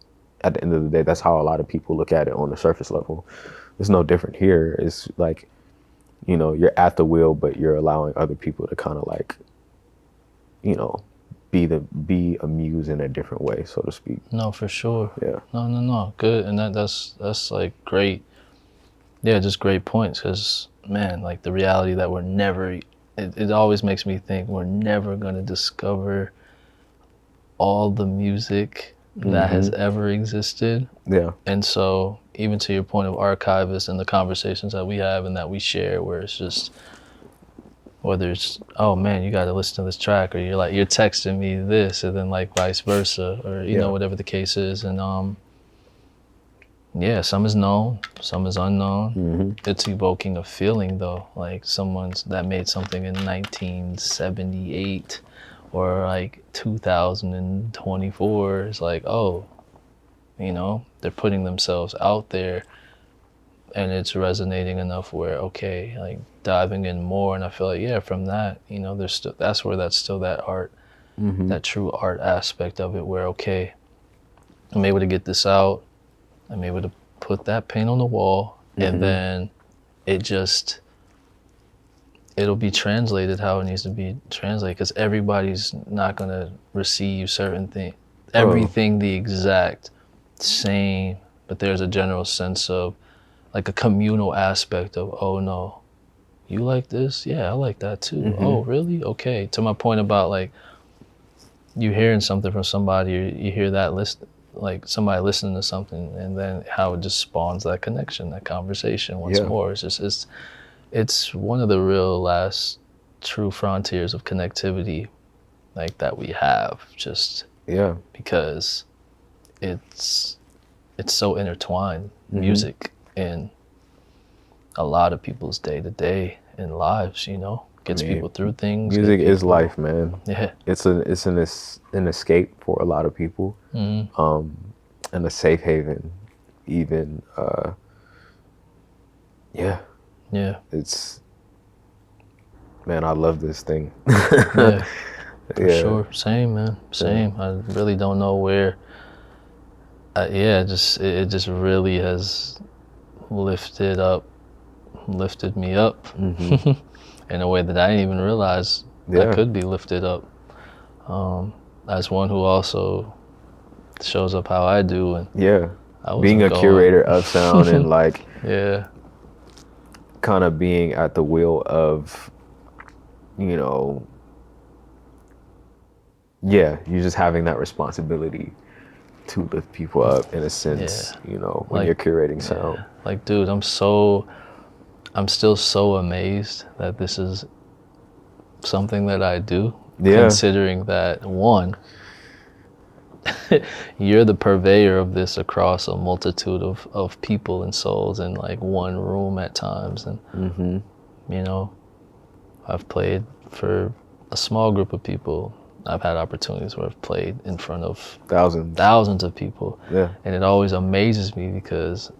at the end of the day, that's how a lot of people look at it on the surface level. It's no different here. It's like, you're at the wheel, but you're allowing other people to kind of like, be a muse in a different way, so to speak. No, for sure. Yeah. No. Good. And that's like great. Yeah, just great points. Because man, like the reality that we're never. It always makes me think we're never gonna discover all the music that has ever existed. Yeah. And so, even to your point of archivists and the conversations that we have and that we share, where it's just, whether it's, oh man, you got to listen to this track, or you're texting me this, and then like vice versa, or you know, whatever the case is. And yeah, some is known, some is unknown. It's evoking a feeling though, like someone's that made something in 1978 or like 2024. It's like, oh, you know, they're putting themselves out there, and it's resonating enough where, okay, like diving in more. And I feel like, yeah, from that, you know, that's still that art, that true art aspect of it, where, okay, I'm able to get this out, I'm able to put that paint on the wall, and then it'll be translated how it needs to be translated, because everybody's not gonna receive everything the exact same, but there's a general sense of like a communal aspect of, oh no, you like this? Yeah, I like that too. Oh, really? Okay. To my point about like you hearing something from somebody, or you hear that like somebody listening to something, and then how it just spawns that connection, that conversation once more. It's one of the real last true frontiers of connectivity, like that we have, just because it's so intertwined, music in a lot of people's day-to-day and lives, you know, gets people through things. Music is life, man. Yeah. It's an escape for a lot of people, and a safe haven, even. Yeah. It's, man, I love this thing. Yeah. For sure. Same, man. Same. I really don't know where. It just really has lifted me up in a way that I didn't even realize I could be lifted up. As one who also shows up how I do, and being a curator of sound and like kind of being at the wheel of, you know, you're just having that responsibility to lift people up in a sense, you know, when you're curating sound. Like, dude, I'm still so amazed that this is something that I do, considering that, one, you're the purveyor of this across a multitude of people and souls in like one room at times. And, you know, I've played for a small group of people. I've had opportunities where I've played in front of thousands of people. And it always amazes me because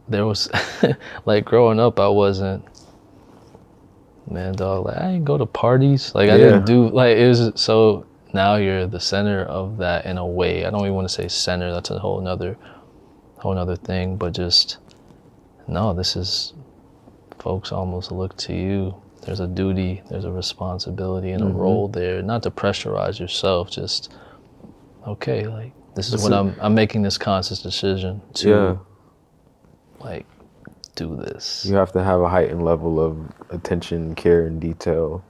there was, like growing up, I wasn't, man, dog, like I didn't go to parties. Like I didn't do, like it was, so now you're the center of that in a way. I don't even want to say center, that's a whole nother thing, but just, no, this is, folks almost look to you. There's a duty, there's a responsibility and a role there, not to pressurize yourself, just, okay, like this is what I'm making this conscious decision to like do this. You have to have a heightened level of attention, care, and detail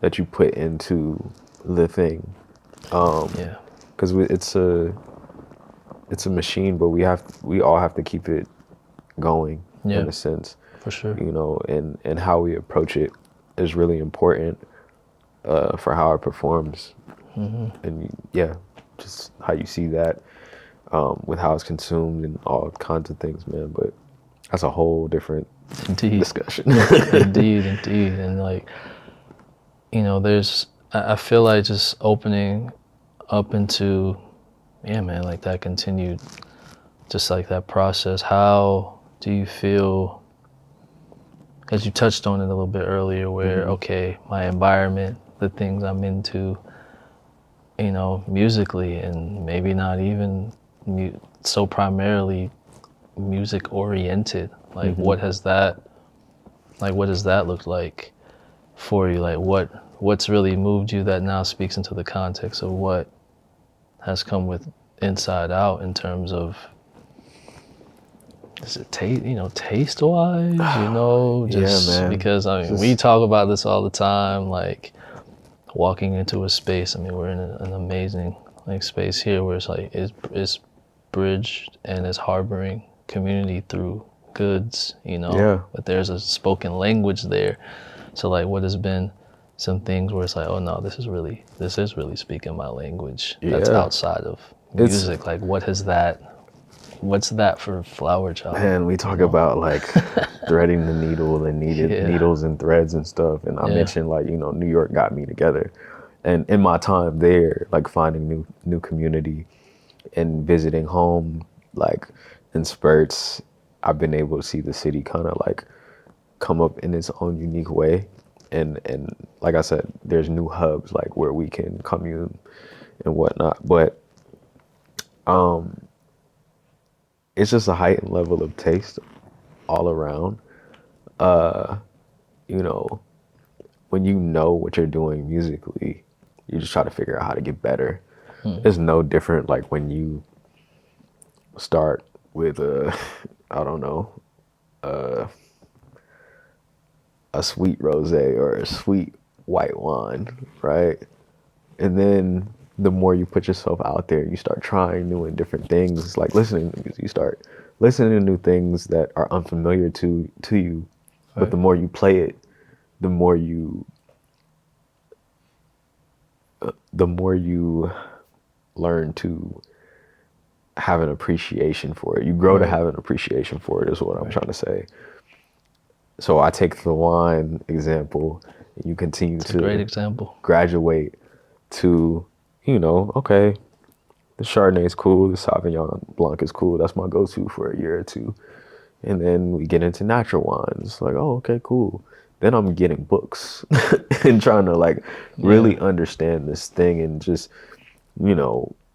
that you put into the thing. Because it's a machine, but we all have to keep it going in a sense. For sure. You know, and how we approach it is really important for how it performs. And just how you see that with how it's consumed and all kinds of things, man. But that's a whole different discussion. Indeed. And like, you know, I feel like just opening up into, man, like that continued, just like that process. How do you feel, because you touched on it a little bit earlier, where, okay, my environment, the things I'm into, you know, musically, and maybe not even so primarily music oriented. Like, what does that look like? for you? Like what's really moved you that now speaks into the context of what has come with Inside Out in terms of, is it taste wise, just man. because we talk about this all the time, like walking into a space. I mean, we're in an amazing like space here where it's like it's bridged and is harboring community through goods, Yeah. but there's a spoken language there. So like what has been some things where it's like, oh no, this is really speaking my language that's Yeah. outside of music. Like what's that for Flwr Chyld? Man, we talk about like threading the needle and needles and threads and stuff. And I mentioned like, New York got me together. And in my time there, like finding new community and visiting home, like in spurts, I've been able to see the city kind of like come up in its own unique way. And like I said, there's new hubs like where we can commune and whatnot. But it's just a heightened level of taste all around. When you know what you're doing musically, you just try to figure out how to get better. It's no different like when you start with I don't know, a sweet rosé or a sweet white wine, right? And then the more you put yourself out there, you start trying new and different things. Like listening to music, you start listening to new things that are unfamiliar to you. Right. But the more you play it, the more you learn to have an appreciation for it. You grow to have an appreciation for it is what I'm trying to say. So I take the wine example, and you continue to great example. Graduate to, okay, the Chardonnay is cool, the Sauvignon Blanc is cool. That's my go-to for a year or two. And then we get into natural wines. Like, oh, okay, cool. Then I'm getting books and trying to like really understand this thing and just,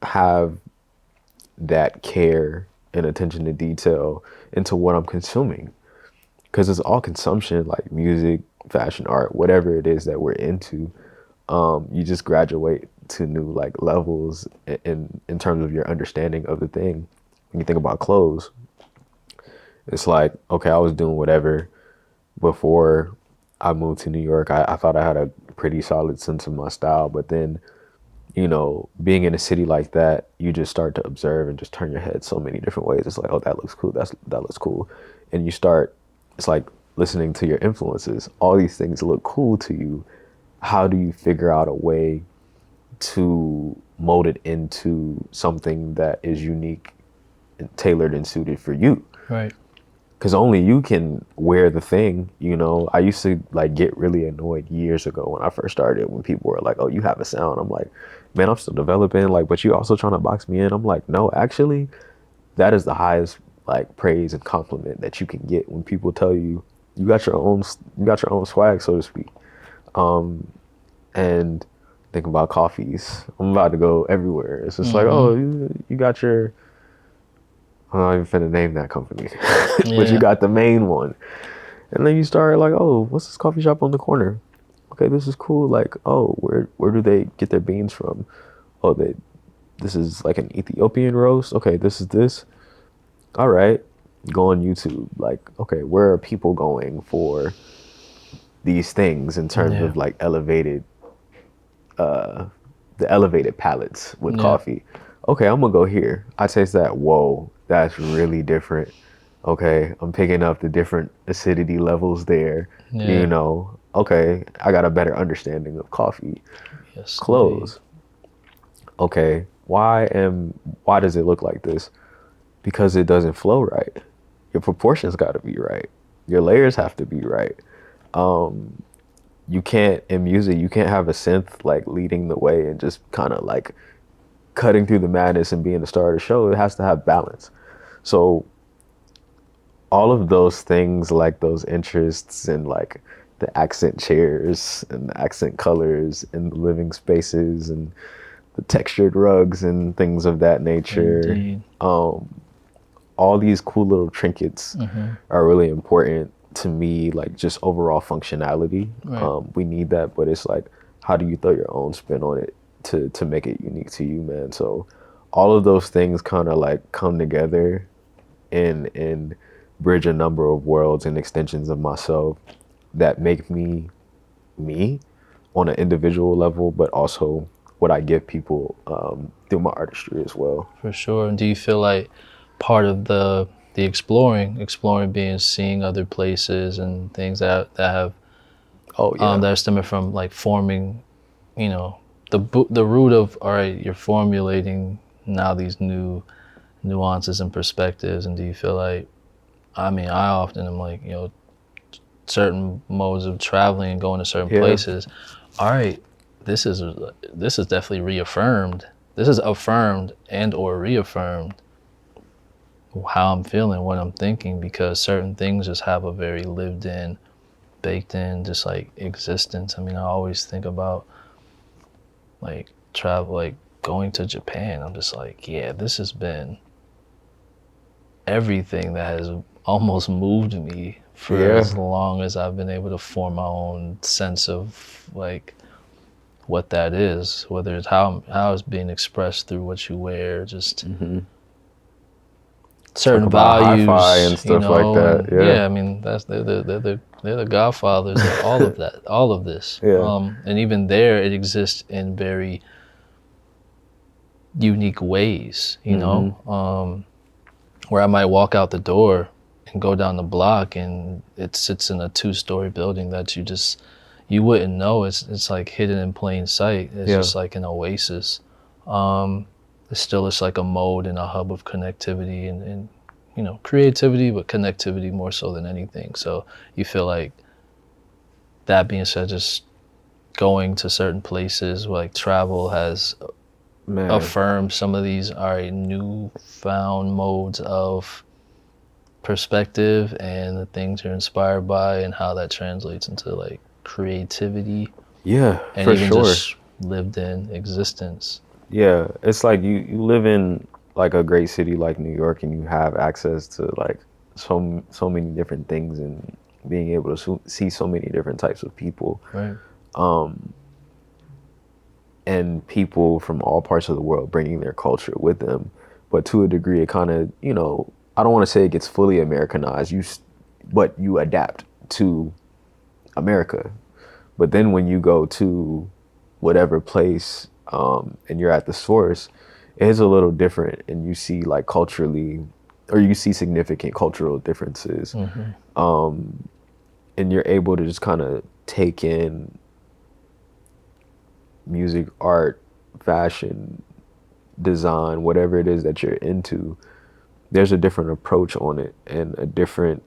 have that care and attention to detail into what I'm consuming. Because it's all consumption, like music, fashion, art, whatever it is that we're into. You just graduate to new like levels in terms of your understanding of the thing. When you think about clothes, it's like, okay, I was doing whatever before I moved to New York. I thought I had a pretty solid sense of my style, but then, being in a city like that, you just start to observe and just turn your head so many different ways. It's like, oh, that looks cool. That looks cool. And it's like listening to your influences. All these things look cool to you. How do you figure out a way to mold it into something that is unique and tailored and suited for you? Right. Because only you can wear the thing, I used to like get really annoyed years ago when I first started, when people were like, oh, you have a sound. I'm like, man, I'm still developing, like, but you also trying to box me in. I'm like, no, actually, that is the highest like praise and compliment that you can get, when people tell you you got your own swag, so to speak. And think about coffees. I'm about to go everywhere. It's just like, oh, you got your, I'm not even finna name that company, but you got the main one. And then you start like, oh, what's this coffee shop on the corner? Okay, this is cool. Like, oh, where do they get their beans from? Oh, this is like an Ethiopian roast. Okay, this is this. All right, go on YouTube. Like, okay, where are people going for these things in terms of like elevated, the elevated palates with coffee? Okay, I'm gonna go here. I taste that. Whoa, that's really different. Okay, I'm picking up the different acidity levels there. Okay, I got a better understanding of coffee. Yes. Clothes. Okay, why does it look like this? Because it doesn't flow right. Your proportions got to be right. Your layers have to be right. You can't, in music, you can't have a synth like leading the way and just kind of like cutting through the madness and being the star of the show. It has to have balance. So all of those things, like those interests and like the accent chairs and the accent colors and the living spaces and the textured rugs and things of that nature. All these cool little trinkets are really important to me, like just overall functionality. Right. We need that, but it's like, how do you throw your own spin on it to make it unique to you, man? So all of those things kind of like come together and bridge a number of worlds and extensions of myself that make me me on an individual level, but also what I give people through my artistry as well. For sure. And do you feel like part of the exploring being seeing other places and things that have Oh yeah, that are stemming from like forming, you know, the root of, all right, you're formulating now these new nuances and perspectives. And do you feel like, I mean, I often am like, you know, certain modes of traveling and going to certain yeah, places, all right, this is definitely reaffirmed. This is affirmed and or reaffirmed how I'm feeling, what I'm thinking, because certain things just have a very lived in, baked in, just like existence. I mean, I always think about like travel, like going to Japan. I'm just like, yeah, this has been everything that has almost moved me for yeah, as long as I've been able to form my own sense of like what that is, whether it's how it's being expressed through what you wear, just talk certain about hi-fi and values, you stuff like know. that. And Yeah, yeah, I mean, that's they're the godfathers of all of that, all of this. yeah, And even there, it exists in very unique ways, you know, where I might walk out the door and go down the block and it sits in a 2-story building that you wouldn't know. It's like hidden in plain sight. It's yeah, just like an oasis. It's still it's like a mode and a hub of connectivity and you know, creativity, but connectivity more so than anything. So you feel like, that being said, just going to certain places, like travel has man. affirmed some of these newfound modes of perspective and the things you're inspired by and how that translates into like creativity Yeah, and for even sure. just lived in existence. Yeah, it's like you live in like a great city like New York, and you have access to like so many different things, and being able to see so many different types of people, Right. and people from all parts of the world bringing their culture with them. But to a degree, it kind of, you know, I don't want to say it gets fully Americanized. But you adapt to America. But then when you go to whatever place, and you're at the source, it is a little different, and you see like culturally, or you see significant cultural differences, and you're able to just kind of take in music, art, fashion, design, whatever it is that you're into. There's a different approach on it and a different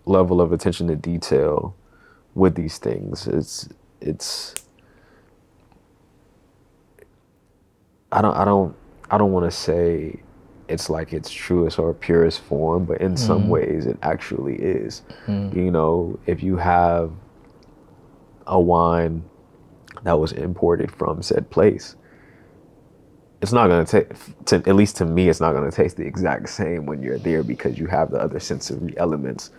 level of attention to detail with these things. It's I don't want to say it's like its truest or purest form, but in some ways it actually is. You know, if you have a wine that was imported from said place, it's not going to taste, at least to me, it's not going to taste the exact same when you're there, because you have the other sensory elements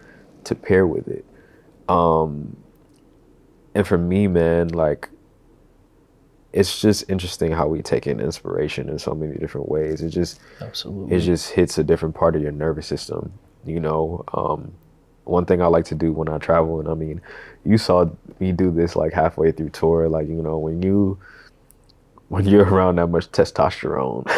to pair with it. And for me, man, like, it's just interesting how we take in inspiration in so many different ways. It Absolutely. just hits a different part of your nervous system, you know. One thing I like to do when I travel, and I mean, you saw me do this like halfway through tour, like, you know, when you're around that much testosterone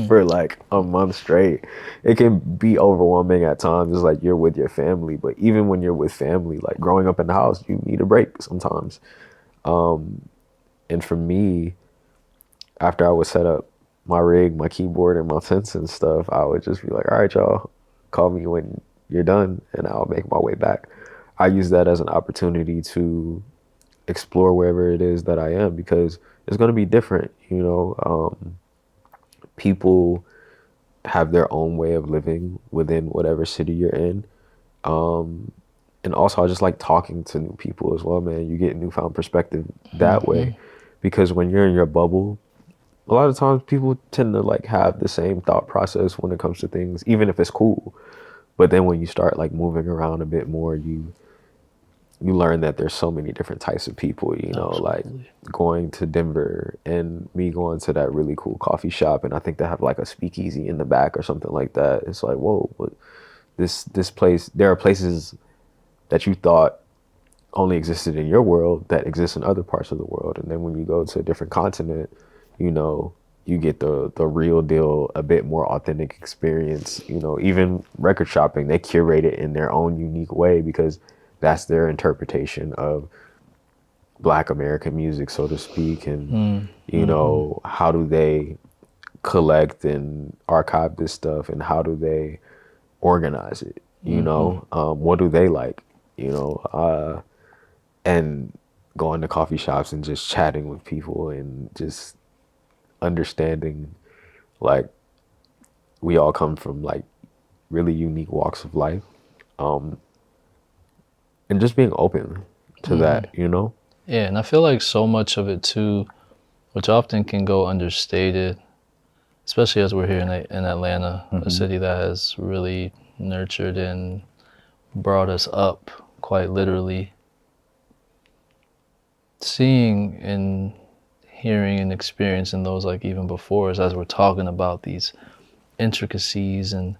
for like a month straight, it can be overwhelming at times. It's like you're with your family, but even when you're with family, like growing up in the house, you need a break sometimes. And for me, after I would set up my rig, my keyboard, and my synths and stuff, I would just be like, all right, y'all, call me when you're done, and I'll make my way back. I use that as an opportunity to explore wherever it is that I am, because it's going to be different. You know, people have their own way of living within whatever city you're in. And also, I just like talking to new people as well, man. You get newfound perspective that way, because when you're in your bubble, a lot of times people tend to like have the same thought process when it comes to things, even if it's cool. But then when you start like moving around a bit more, you learn that there's so many different types of people, you know, like Absolutely. going to Denver and me going to that really cool coffee shop, and I think they have like a speakeasy in the back or something like that. It's like, whoa, but this place, there are places that you thought only existed in your world that exist in other parts of the world. And then when you go to a different continent, you know, you get the real deal, a bit more authentic experience. You know, even record shopping, they curate it in their own unique way because that's their interpretation of Black American music, so to speak. And, you know, how do they collect and archive this stuff, and how do they organize it? You know, what do they like? You know, and going to coffee shops and just chatting with people and just understanding, like, we all come from like really unique walks of life, and just being open to that, you know. Yeah, and I feel like so much of it too, which often can go understated, especially as we're here in Atlanta, a city that has really nurtured and brought us up quite literally. Seeing and hearing and experiencing those, like even before us, as we're talking about these intricacies and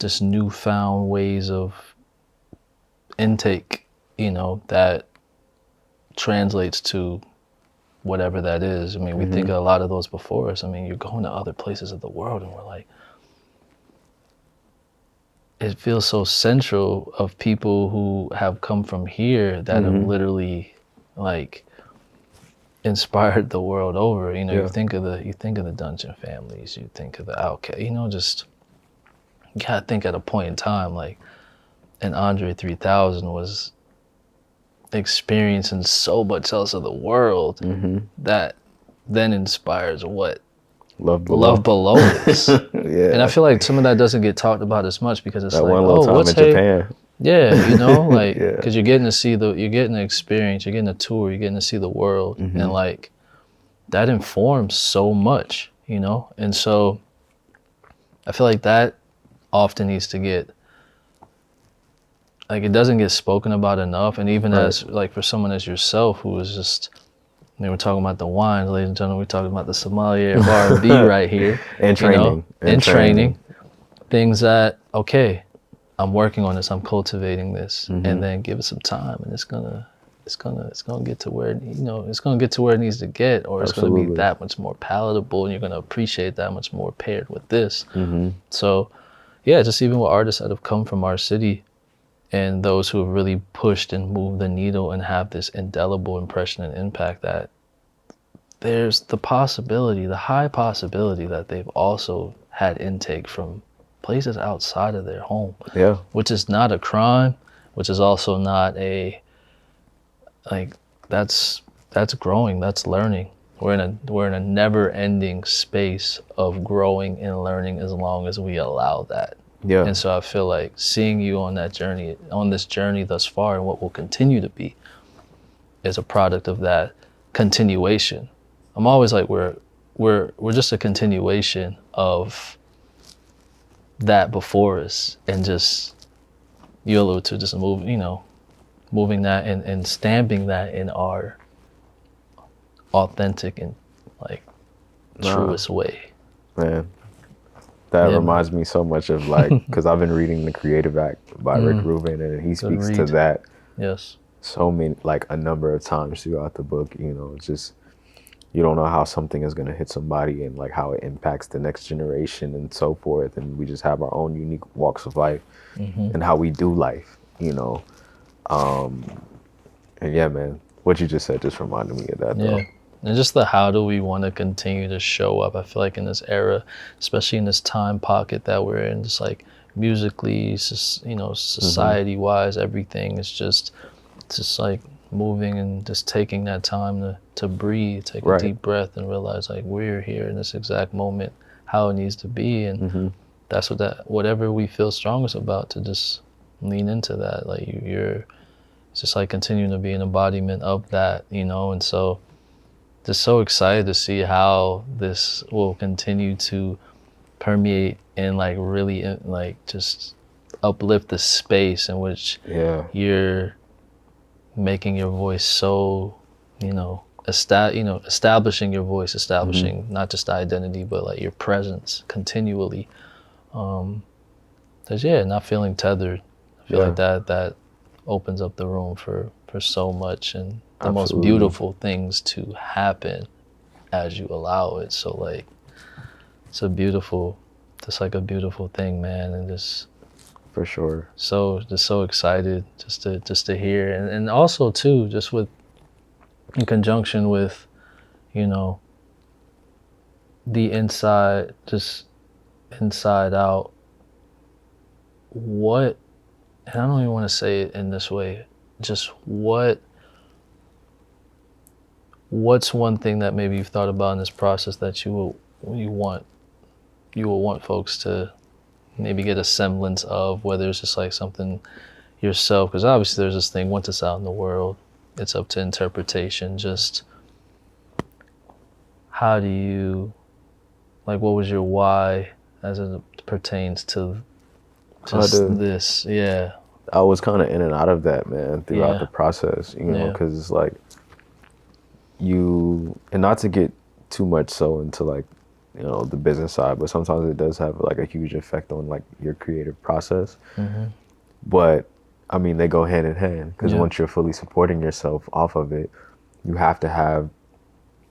just newfound ways of intake, you know, that translates to whatever that is. I mean, we think of a lot of those before us. I mean, you're going to other places of the world and we're like, it feels so central of people who have come from here that have literally like inspired the world over. You know, Yeah. you think of the Dungeon Families, you think of the Outcast, you know, just you gotta think at a point in time like an Andre 3000 was experiencing so much else of the world that then inspires what Love Below. Love Below is. Yeah. And I feel like some of that doesn't get talked about as much because it's that like, one little oh, time what's in Hey? Japan. Yeah, you know, like, Yeah. because you're getting to see you're getting the experience, you're getting a tour, you're getting to see the world, and like, that informs so much, you know? And so I feel like that often needs to get, like, it doesn't get spoken about enough. And even as, like, for someone as yourself who is just, I mean, we're talking about the wines, ladies and gentlemen, we're talking about the sommelier of R&B right here. And you know? training. And training. Things that, okay, I'm working on this, I'm cultivating this, and then give it some time, and it's gonna get to where, you know, it's gonna get to where it needs to get, or it's gonna be Absolutely. that much more palatable, and you're gonna appreciate that much more paired with this. So, yeah, just even with artists that have come from our city, and those who have really pushed and moved the needle and have this indelible impression and impact, that there's the possibility, the high possibility that they've also had intake from places outside of their home. Yeah. Which is not a crime, which is also not a, like, that's growing, that's learning. We're in a never-ending space of growing and learning as long as we allow that. Yeah. And so I feel like seeing you on this journey thus far, and what will continue to be, is a product of that continuation. I'm always like, we're just a continuation of that before us, and just, you allude to just moving that and stamping that in our authentic and like truest way. Man, that Yeah, reminds me so much of like, because I've been reading The Creative Act by Rick Rubin, and he speaks to read. that Yes. so many, like a number of times throughout the book. You know, it's just, you don't know how something is going to hit somebody and like how it impacts the next generation and so forth. And we just have our own unique walks of life and how we do life, you know. And yeah, man, what you just said just reminded me of that, though. Yeah. And just how do we want to continue to show up? I feel like in this era, especially in this time pocket that we're in, just like musically, you know, society-wise, everything is just like moving and just taking that time to breathe, take a deep breath, and realize like we're here in this exact moment, how it needs to be. And that's whatever we feel strongest about, to just lean into that. Like you're just like continuing to be an embodiment of that, you know. And so just so excited to see how this will continue to permeate and like really like just uplift the space in which Yeah. you're making your voice so, establishing your voice, establishing not just the identity, but like your presence continually. Cause yeah, not feeling tethered. I feel Yeah. like that opens up the room for so much and the most Absolutely. beautiful things to happen as you allow it. So like, it's a beautiful thing, man. And just For sure. so excited just to hear. And also too, just in conjunction with, the inside out, what, and I don't even want to say it in this way, just what's one thing that maybe you've thought about in this process that you will want folks to maybe get a semblance of, whether it's just like something yourself, because obviously there's this thing, once it's out in the world, it's up to interpretation. Just how do you, like, what was your why as it pertains to just this? Yeah. I was kind of in and out of that, man, throughout the process, because it's like and not to get too much so into like, the business side, but sometimes it does have like a huge effect on like your creative process. But I mean, they go hand in hand, because once you're fully supporting yourself off of it, you have to have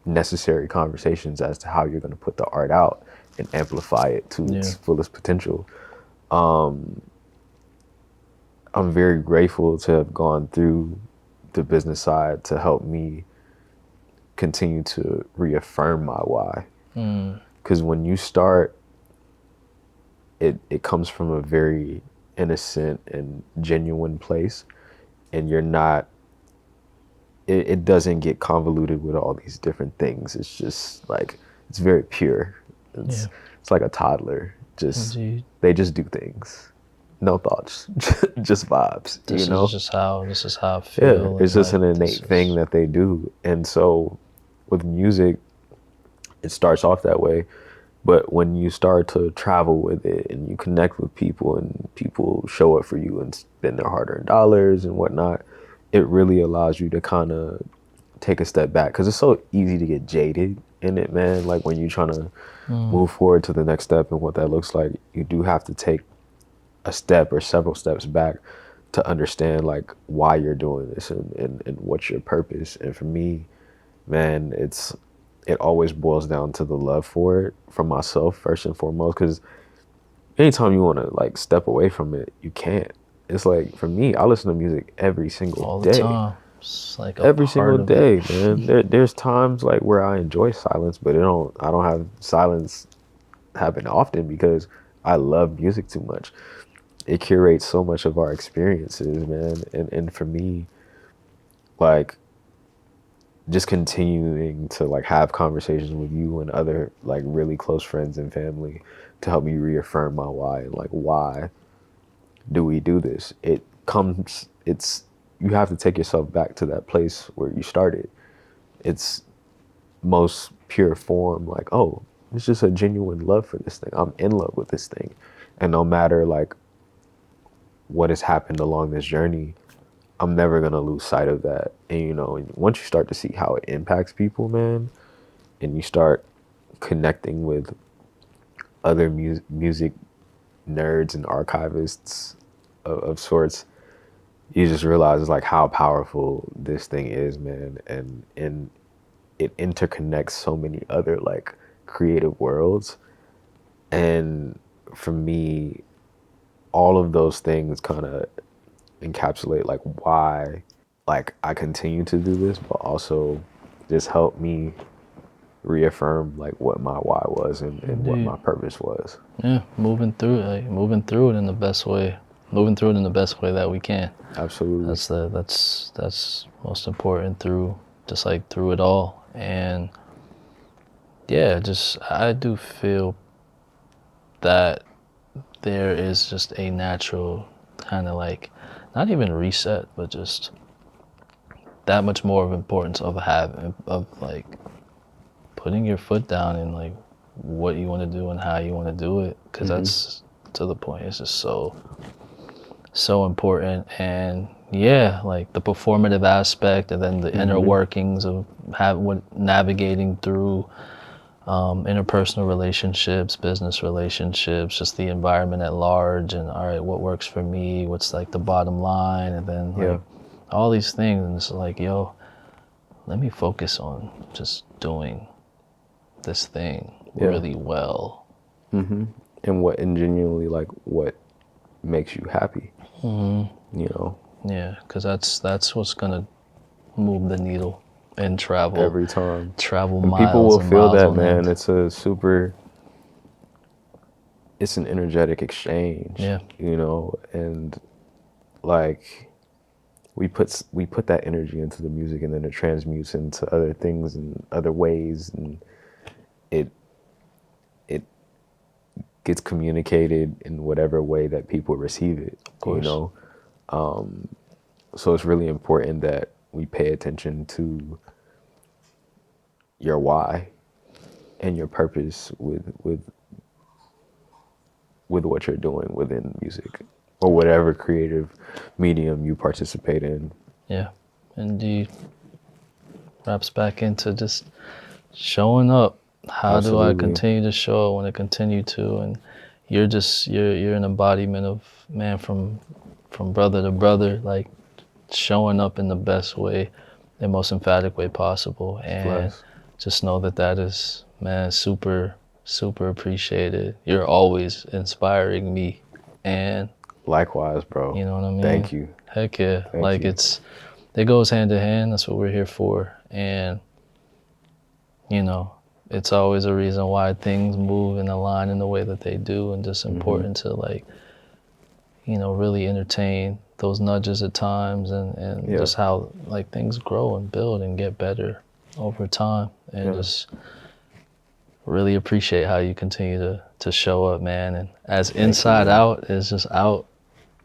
necessary conversations as to how you're going to put the art out and amplify it to its fullest potential. I'm very grateful to have gone through the business side to help me continue to reaffirm my why. Because when you start, it comes from a very innocent and genuine place, and you're not, it doesn't get convoluted with all these different things. It's just like, it's very pure. It's like a toddler. They just do things. No thoughts, just vibes. This is how I feel. Yeah, it's just an innate thing that they do. And so with music, it starts off that way. But when you start to travel with it and you connect with people and people show up for you and spend their hard-earned dollars and whatnot, it really allows you to kind of take a step back, because it's so easy to get jaded in it, man. Like when you're trying to move forward to the next step and what that looks like, you do have to take a step or several steps back to understand like why you're doing this and what's your purpose. And for me, man, it always boils down to the love for it from myself first and foremost, because anytime you want to like step away from it, you can't. It's like, for me, I listen to music every single all day. The time. It's like every single day, man. There's times like where I enjoy silence, but I don't have silence happen often, because I love music too much. It curates so much of our experiences, man. And for me, like, just continuing to like have conversations with you and other like really close friends and family to help me reaffirm my why, and like, why do we do this? You have to take yourself back to that place where you started. It's most pure form, like, oh, it's just a genuine love for this thing. I'm in love with this thing. And no matter like what has happened along this journey, I'm never gonna lose sight of that. And once you start to see how it impacts people, man, and you start connecting with other music nerds and archivists of sorts, you just realize like how powerful this thing is, man. And it interconnects so many other like creative worlds. And for me, all of those things kind of encapsulate like why like I continue to do this, but also just help me reaffirm like what my why was and what my purpose was. Yeah, moving through it in the best way. Moving through it in the best way that we can. Absolutely. That's most important through it all. And yeah, just I do feel that there is just a natural kind of like, not even reset, but just that much more of importance of like putting your foot down and like what you want to do and how you want to do it, because that's to the point. It's just so so important. And yeah, like the performative aspect, and then the inner workings of navigating through interpersonal relationships, business relationships, just the environment at large, and all right, what works for me, what's like the bottom line, and then like all these things. And it's like, yo, let me focus on just doing this thing really well. And genuinely, like, what makes you happy, you know? Yeah, because that's what's gonna move the needle and travel Every time. travel And miles people will and feel miles that, on man. end. It's an energetic exchange, Yeah. you know? And like, we put that energy into the music, and then it transmutes into other things and other ways, and it gets communicated in whatever way that people receive it, you know? So it's really important that we pay attention to your why and your purpose with what you're doing within music or whatever creative medium you participate in. Yeah, indeed. Wraps back into just showing up. How do I Absolutely. continue to show? I want to continue to, and you're an embodiment of, man, from brother to brother, like showing up in the best way, the most emphatic way possible, and Bless. just know that is, man, super appreciated. You're always inspiring me, and Likewise, bro. you know what I mean? Thank you. Heck yeah. Thank Like you. it goes hand in hand. That's what we're here for. And, you know, it's always a reason why things move and align in the way that they do. And just important to, like, you know, really entertain those nudges at times, and just how, like, things grow and build and get better over time. And just really appreciate how you continue to show up, man. And as Inside Out is just out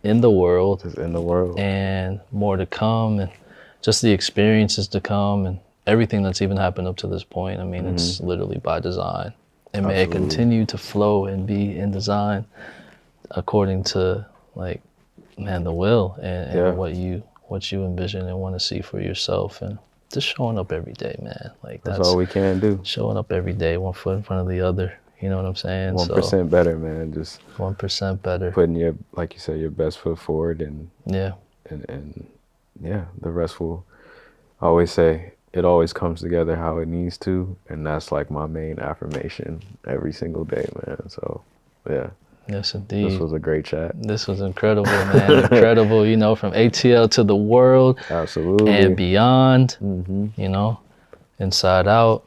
in the world, Just in the world, and more to come, and just the experiences to come, and everything that's even happened up to this point. I mean, it's literally by design. And may it continue to flow and be in design according to, like, man, the will and what you envision and want to see for yourself. And just showing up every day, man. Like, that's all we can do. showing up every day, one foot in front of the other. You know what I'm saying? 1% better, man. Just 1% better. putting your, like you said, your best foot forward, and yeah, the rest will. I always say it always comes together how it needs to, and that's like my main affirmation every single day, man. So, yeah. Yes, indeed. This was a great chat. This was incredible, man. Incredible, you know, from ATL to the world. Absolutely. And beyond, you know, Inside Out.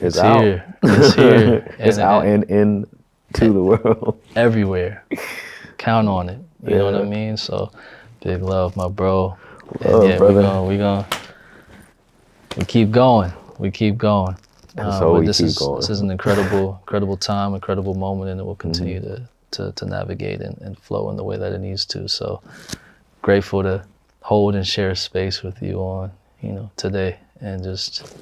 It's out. Here. It's here. It's out and in to the world. Everywhere. Count on it. You know what I mean? So, big love, my bro. Love, and brother. we keep going. We keep going. So this is going. This is an incredible time, incredible moment, and it will continue to navigate and flow in the way that it needs to. So grateful to hold and share space with you on, you know, today, and just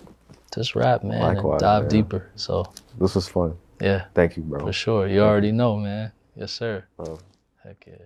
rap, man. Likewise, and dive man. deeper. So this was fun. yeah, Thank you, bro. for sure. You already know, man. Yes, sir. Love. Heck yeah.